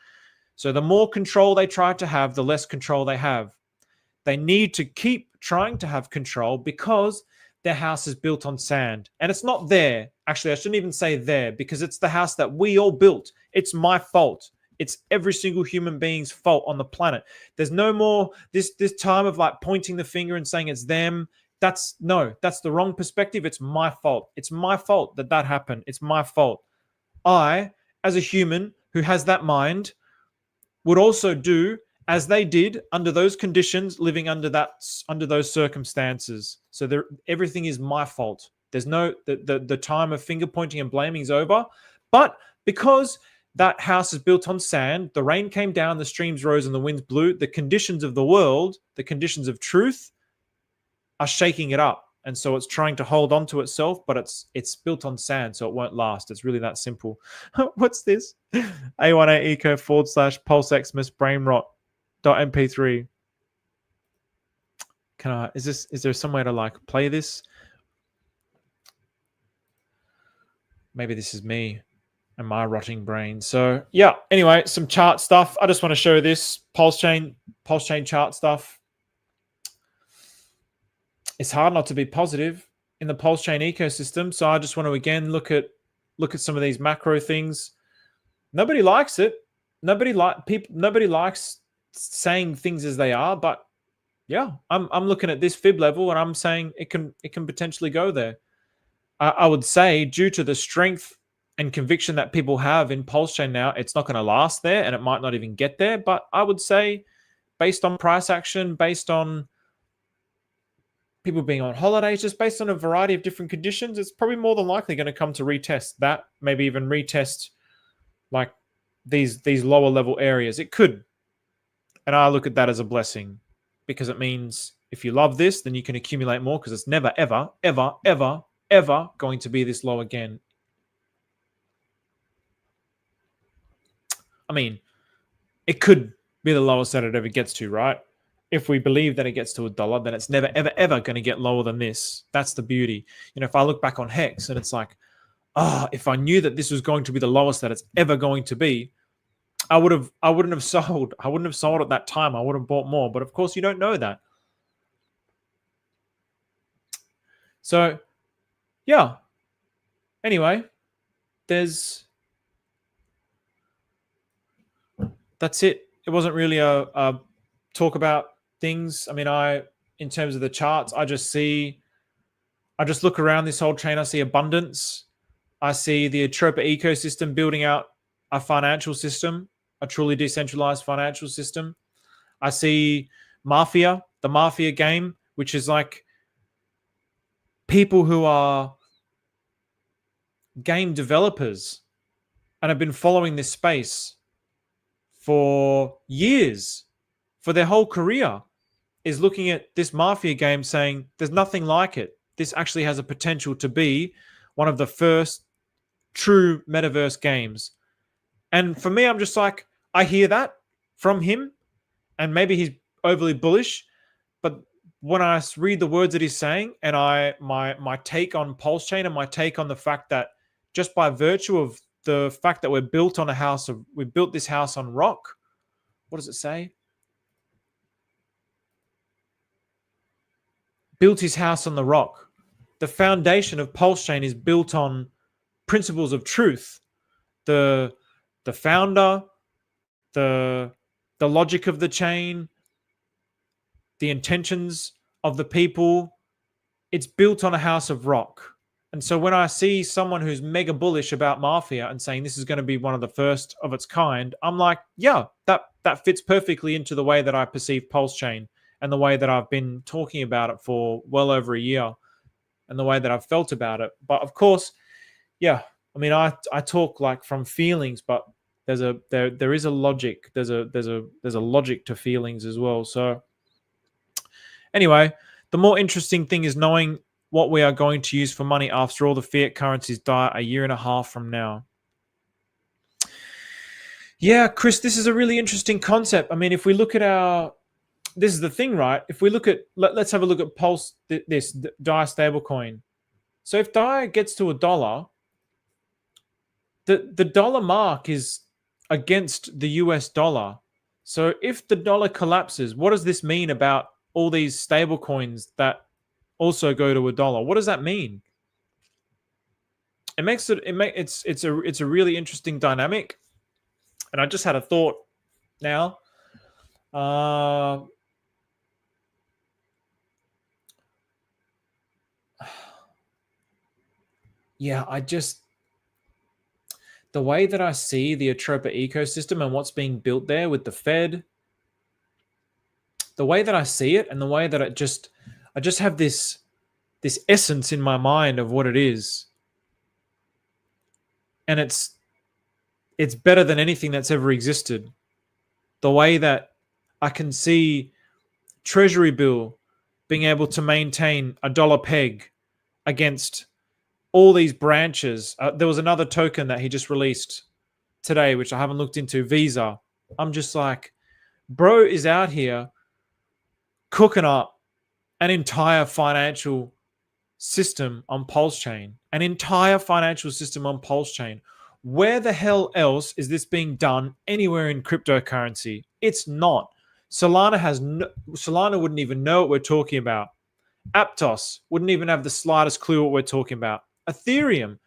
So the more control they try to have, the less control they have. They need to keep trying to have control because their house is built on sand. And it's not there. Actually, I shouldn't even say there, because it's the house that we all built. It's my fault. It's every single human being's fault on the planet. There's no more this time of like pointing the finger and saying it's them. That's the wrong perspective. It's my fault. It's my fault that happened. It's my fault. I, as a human who has that mind, would also do as they did under those conditions, living under those circumstances. So everything is my fault. There's no the time of finger pointing and blaming is over. But because that house is built on sand, the rain came down, the streams rose, and the winds blew, the conditions of the world, the conditions of truth, are shaking it up. And so it's trying to hold on to itself, but it's built on sand, so it won't last. It's really that simple. What's this? A1A eco /pulsexmas brainrot.mp3. Is there some way to like play this? Maybe this is me and my rotting brain. So yeah, anyway, some chart stuff. I just want to show this Pulsechain chart stuff. It's hard not to be positive in the Pulsechain ecosystem. So I just want to again look at some of these macro things. Nobody likes it. Nobody likes saying things as they are. But yeah, I'm looking at this fib level and I'm saying it can potentially go there. I would say due to the strength and conviction that people have in Pulsechain now, it's not going to last there and it might not even get there. But I would say based on price action, based on people being on holidays, just based on a variety of different conditions, it's probably more than likely going to come to retest that, maybe even retest like these lower level areas. It could. And I look at that as a blessing because it means if you love this, then you can accumulate more because it's never, ever, ever, ever, ever going to be this low again. I mean, it could be the lowest that it ever gets to, right? If we believe that it gets to $1, then it's never, ever, ever going to get lower than this. That's the beauty. You know, if I look back on Hex and it's like, if I knew that this was going to be the lowest that it's ever going to be, I wouldn't have sold. I wouldn't have sold at that time. I would have bought more. But of course, you don't know that. So, yeah. Anyway, that's it. It wasn't really a talk about things. I mean, in terms of the charts, I just look around this whole chain. I see abundance. I see the Atropa ecosystem building out a financial system, a truly decentralized financial system. I see Mafia, the Mafia game, which is like people who are game developers and have been following this space for years, for their whole career, is looking at this Mafia game saying, there's nothing like it. This actually has a potential to be one of the first true metaverse games. And for me, I'm just like, I hear that from him, and maybe he's overly bullish, but when I read the words that he's saying, and my take on Pulsechain and my take on the fact that just by virtue of the fact that we built this house on rock. What does it say? Built his house on the rock. The foundation of Pulsechain is built on principles of truth. The founder, the logic of the chain, the intentions of the people. It's built on a house of rock. And so when I see someone who's mega bullish about Mafia and saying this is going to be one of the first of its kind, I'm like, yeah, that fits perfectly into the way that I perceive Pulsechain and the way that I've been talking about it for well over a year and the way that I've felt about it. But of course, yeah, I mean, I talk like from feelings, but there is a logic. There's a logic to feelings as well. So anyway, the more interesting thing is knowing what we are going to use for money after all the fiat currencies die a year and a half from now. Yeah, Chris, this is a really interesting concept. I mean, if we look at this is the thing, right? If we look at, let's have a look at Pulse, this DAI stablecoin. So if DAI gets to $1, the dollar mark is against the US dollar. So if the dollar collapses, what does this mean about all these stablecoins that also go to $1? What does that mean? It's a really interesting dynamic. And I just had a thought now. Yeah, the way that I see the Atropa ecosystem and what's being built there with the Fed, the way that I see it and the way that I just have this essence in my mind of what it is. And it's better than anything that's ever existed. The way that I can see Treasury bill being able to maintain a dollar peg against all these branches. There was another token that he just released today, which I haven't looked into, Visa. I'm just like, bro is out here cooking up an entire financial system on Pulsechain. An entire financial system on Pulsechain. Where the hell else is this being done anywhere in cryptocurrency? It's not. Solana wouldn't even know what we're talking about. Aptos wouldn't even have the slightest clue what we're talking about. Ethereum,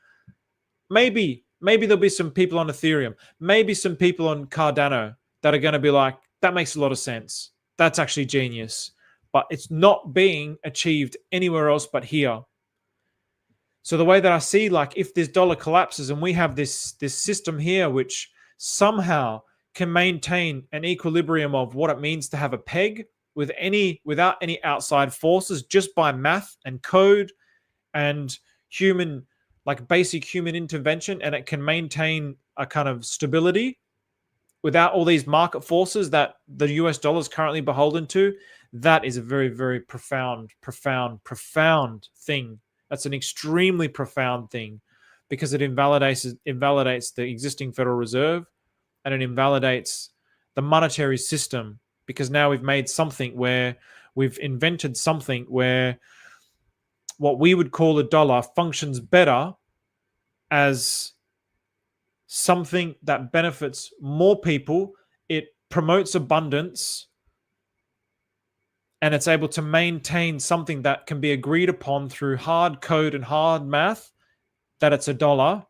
maybe there'll be some people on Ethereum, maybe some people on Cardano that are going to be like, that makes a lot of sense. That's actually genius. But it's not being achieved anywhere else but here. So the way that I see, like, if this dollar collapses and we have this system here which somehow can maintain an equilibrium of what it means to have a peg without any outside forces, just by math and code and basic human intervention, and it can maintain a kind of stability, without all these market forces that the US dollar is currently beholden to, that is a very, very profound thing. That's an extremely profound thing, because it invalidates the existing Federal Reserve, and it invalidates the monetary system, because now we've made something where we've invented something where what we would call a dollar functions better as something that benefits more people. It promotes abundance, and it's able to maintain something that can be agreed upon through hard code and hard math, that it's a dollar.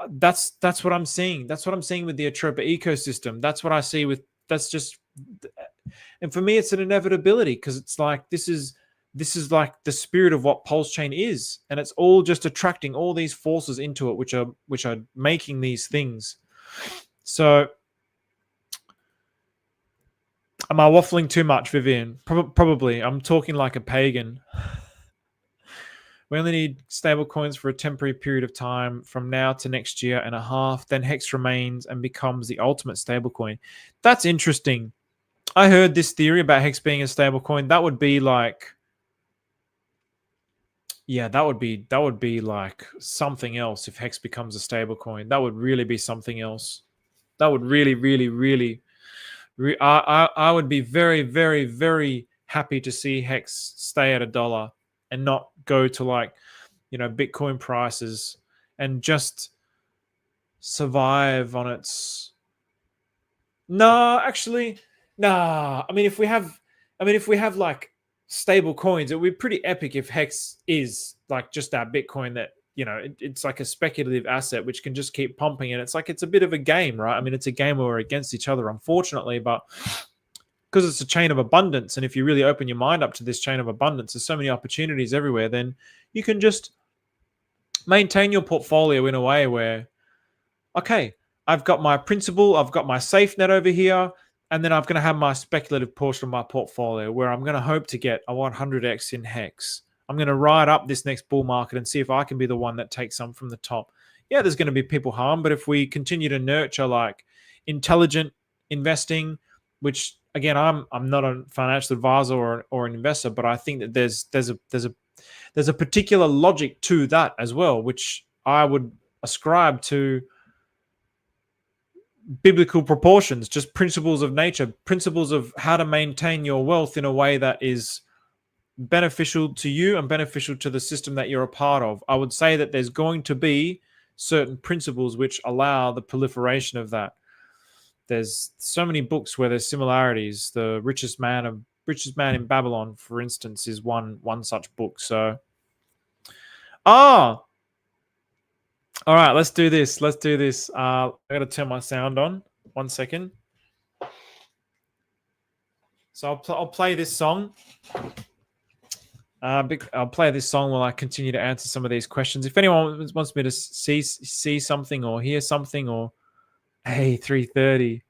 That's what I'm seeing. That's what I'm seeing with the Atropa ecosystem. That's what I see with, and for me, it's an inevitability, because it's like, this is like the spirit of what Pulsechain is, and it's all just attracting all these forces into it, which are making these things. So, am I waffling too much, Vivian? Probably. I'm talking like a pagan. We only need stable coins for a temporary period of time, from now to next year and a half. Then Hex remains and becomes the ultimate stable coin. That's interesting. I heard this theory about Hex being a stable coin. That would be like, yeah, that would be like something else if Hex becomes a stable coin. That would really be something else. That would really I would be very, very, very happy to see Hex stay at $1 and not go to, like, Bitcoin prices, and just survive on its. No, actually, nah. I mean, if we have like stable coins, it would be pretty epic if Hex is like just that Bitcoin that, it's like a speculative asset which can just keep pumping, and it's a bit of a game, right? I mean, it's a game where we're against each other, unfortunately, but because it's a chain of abundance, and if you really open your mind up to this chain of abundance, there's so many opportunities everywhere, then you can just maintain your portfolio in a way where, okay, I've got my principal, I've got my safe net over here, and then I'm going to have my speculative portion of my portfolio where I'm going to hope to get a 100x in Hex. I'm going to ride up this next bull market and see if I can be the one that takes some from the top. Yeah, there's going to be people harmed, but if we continue to nurture like intelligent investing, which again, I'm not a financial advisor or an investor, but I think that there's a particular logic to that as well, which I would ascribe to biblical proportions, just principles of nature, principles of how to maintain your wealth in a way that is beneficial to you and beneficial to the system that you're a part of. I would say that there's going to be certain principles which allow the proliferation of that. There's so many books where there's similarities. The richest man in Babylon, for instance, is one such book. So, all right, let's do this. I got to turn my sound on. 1 second. So I'll play this song. I'll play this song while I continue to answer some of these questions. If anyone wants me to see something or hear something, or hey, 3:30.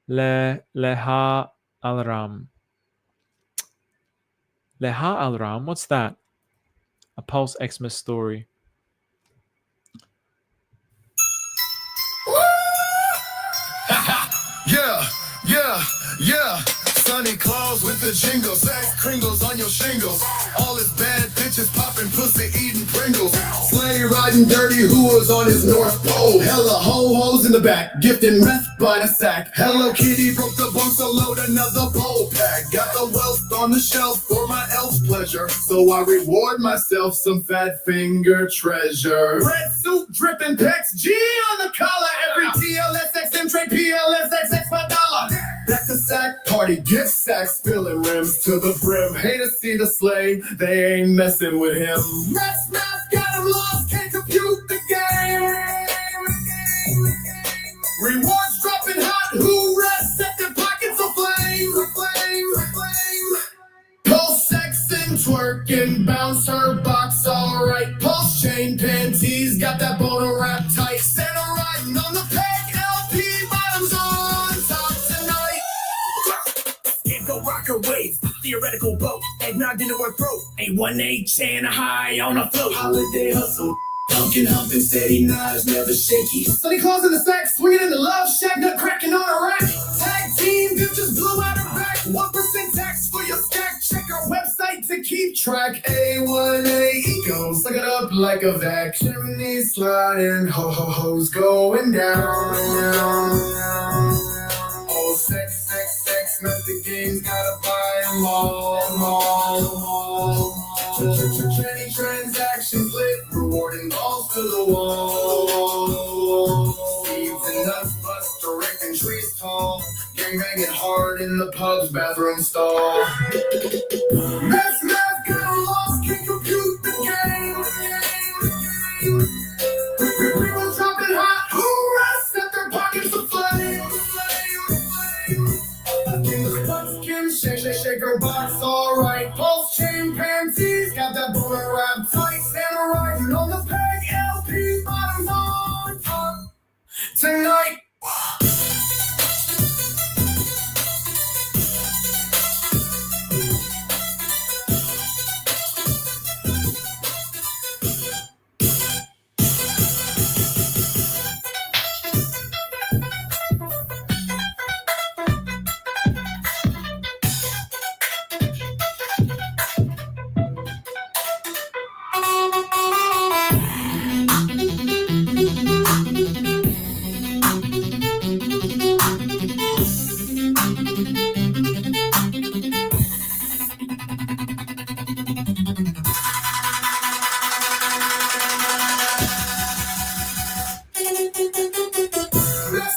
Leha al-Ram. Leha al-Ram, what's that? A Pulse Xmas story. Yeah. Sunny Claus with the jingles, sex kringles on your shingles. All his bad bitches popping pussy, eating Pringles. Sleigh riding dirty hooers on his North Pole. Hella ho-hos in the back, gifting meth by the sack. Hello Kitty broke the bunk to load another bowl pack. Got the wealth on the shelf for my elf pleasure, so I reward myself some fat finger treasure. Red suit dripping pecs, G on the collar. Every TLSXM trade PLSXX $5. Back to sack party, gift sack, spilling rims to the brim. Hate to see the sleigh, they ain't messing with him. Rats math got him lost, can't compute the game. Rewards dropping hot, who rest set their pockets aflame. Pulse sexing, twerking, bounce her box, alright. Pulse chain panties, got that boner wrap tight. Santa riding on the peg, LP bottoms on top tonight. Go rocker wave, theoretical boat. Eggnog didn't work broke. A 1H and a high on a float. Holiday hustle, Dunkin' humping steady knives, never shaky. Sunny claws in the sack, swinging in the love shack, nut cracking on a rack. Tag team, bitches blew out her back. 1% tax for your stack. Check our website to keep track. A1A Eco, suck it up like a vac. Chimney sliding, hoes going down. Oh, sex, met the games, gotta buy them all. Tranny transactions lit, rewarding balls to the wall. Seeds and nuts bust, directing trees tall. Gang banging hard in the pub's bathroom stall. Math, got lost, can't compute the game. Everyone's dropping hot, hoorah, set their pockets aflame. Shake her box, alright. Pulsechain panties, got that boner wrapped tight. And riding on the peg, LP bottoms on tonight.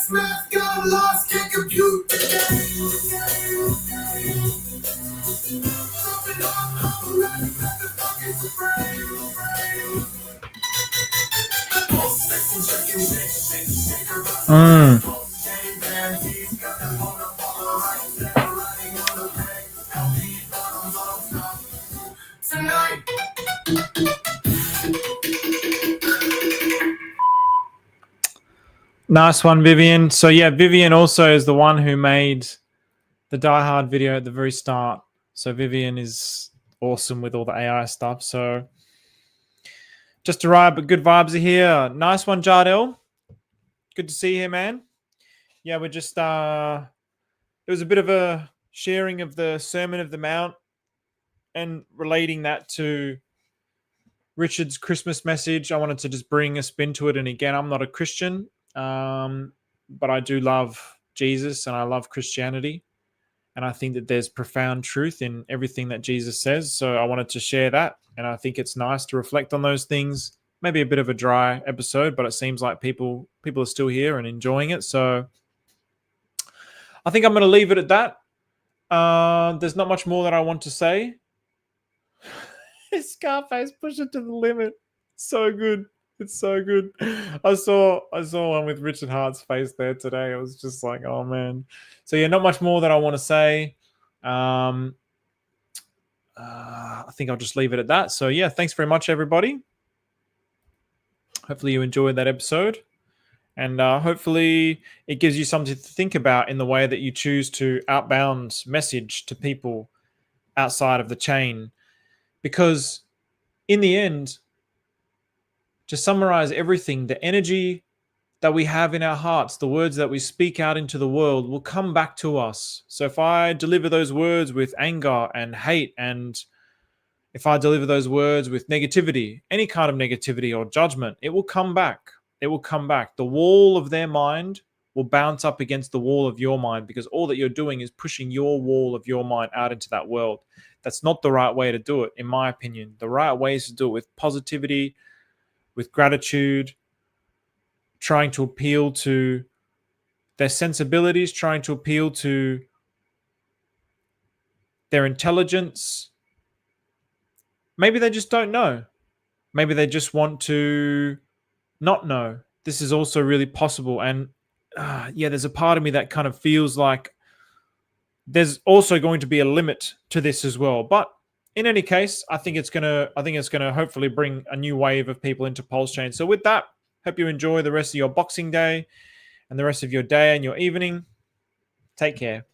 Math got lost, can't compute the game. Dropping off, alright, set the pockets aflame. Shake her box, Pulsechain panties, got that boner alright. Riding on the peg, LP bottoms on top tonight. Nice one, Vivian. So yeah, Vivian also is the one who made the Die Hard video at the very start. So Vivian is awesome with all the AI stuff. So just arrived, but good vibes are here. Nice one, Jardel. Good to see you here, man. Yeah, we're just it was a bit of a sharing of the Sermon of the Mount and relating that to Richard's Christmas message. I wanted to just bring a spin to it. And again, I'm not a Christian. But I do love Jesus and I love Christianity. And I think that there's profound truth in everything that Jesus says. So I wanted to share that. And I think it's nice to reflect on those things. Maybe a bit of a dry episode, but it seems like people are still here and enjoying it. So I think I'm going to leave it at that. There's not much more that I want to say. Scarface, push it to the limit. So good. It's so good. I saw one with Richard Hart's face there today. It was just like, oh man. So yeah, not much more that I want to say. I think I'll just leave it at that. So yeah, thanks very much, everybody. Hopefully you enjoyed that episode. And hopefully it gives you something to think about in the way that you choose to outbound message to people outside of the chain. Because in the end, to summarize everything, the energy that we have in our hearts, the words that we speak out into the world will come back to us. So if I deliver those words with anger and hate, and if I deliver those words with negativity, any kind of negativity or judgment, it will come back. It will come back. The wall of their mind will bounce up against the wall of your mind, because all that you're doing is pushing your wall of your mind out into that world. That's not the right way to do it, in my opinion. The right way is to do it with positivity, with gratitude, trying to appeal to their sensibilities, trying to appeal to their intelligence. Maybe they just don't know. Maybe they just want to not know. This is also really possible. And yeah, there's a part of me that kind of feels like there's also going to be a limit to this as well. But in any case, I think it's gonna hopefully bring a new wave of people into Pulsechain. So with that, hope you enjoy the rest of your Boxing Day and the rest of your day and your evening. Take care.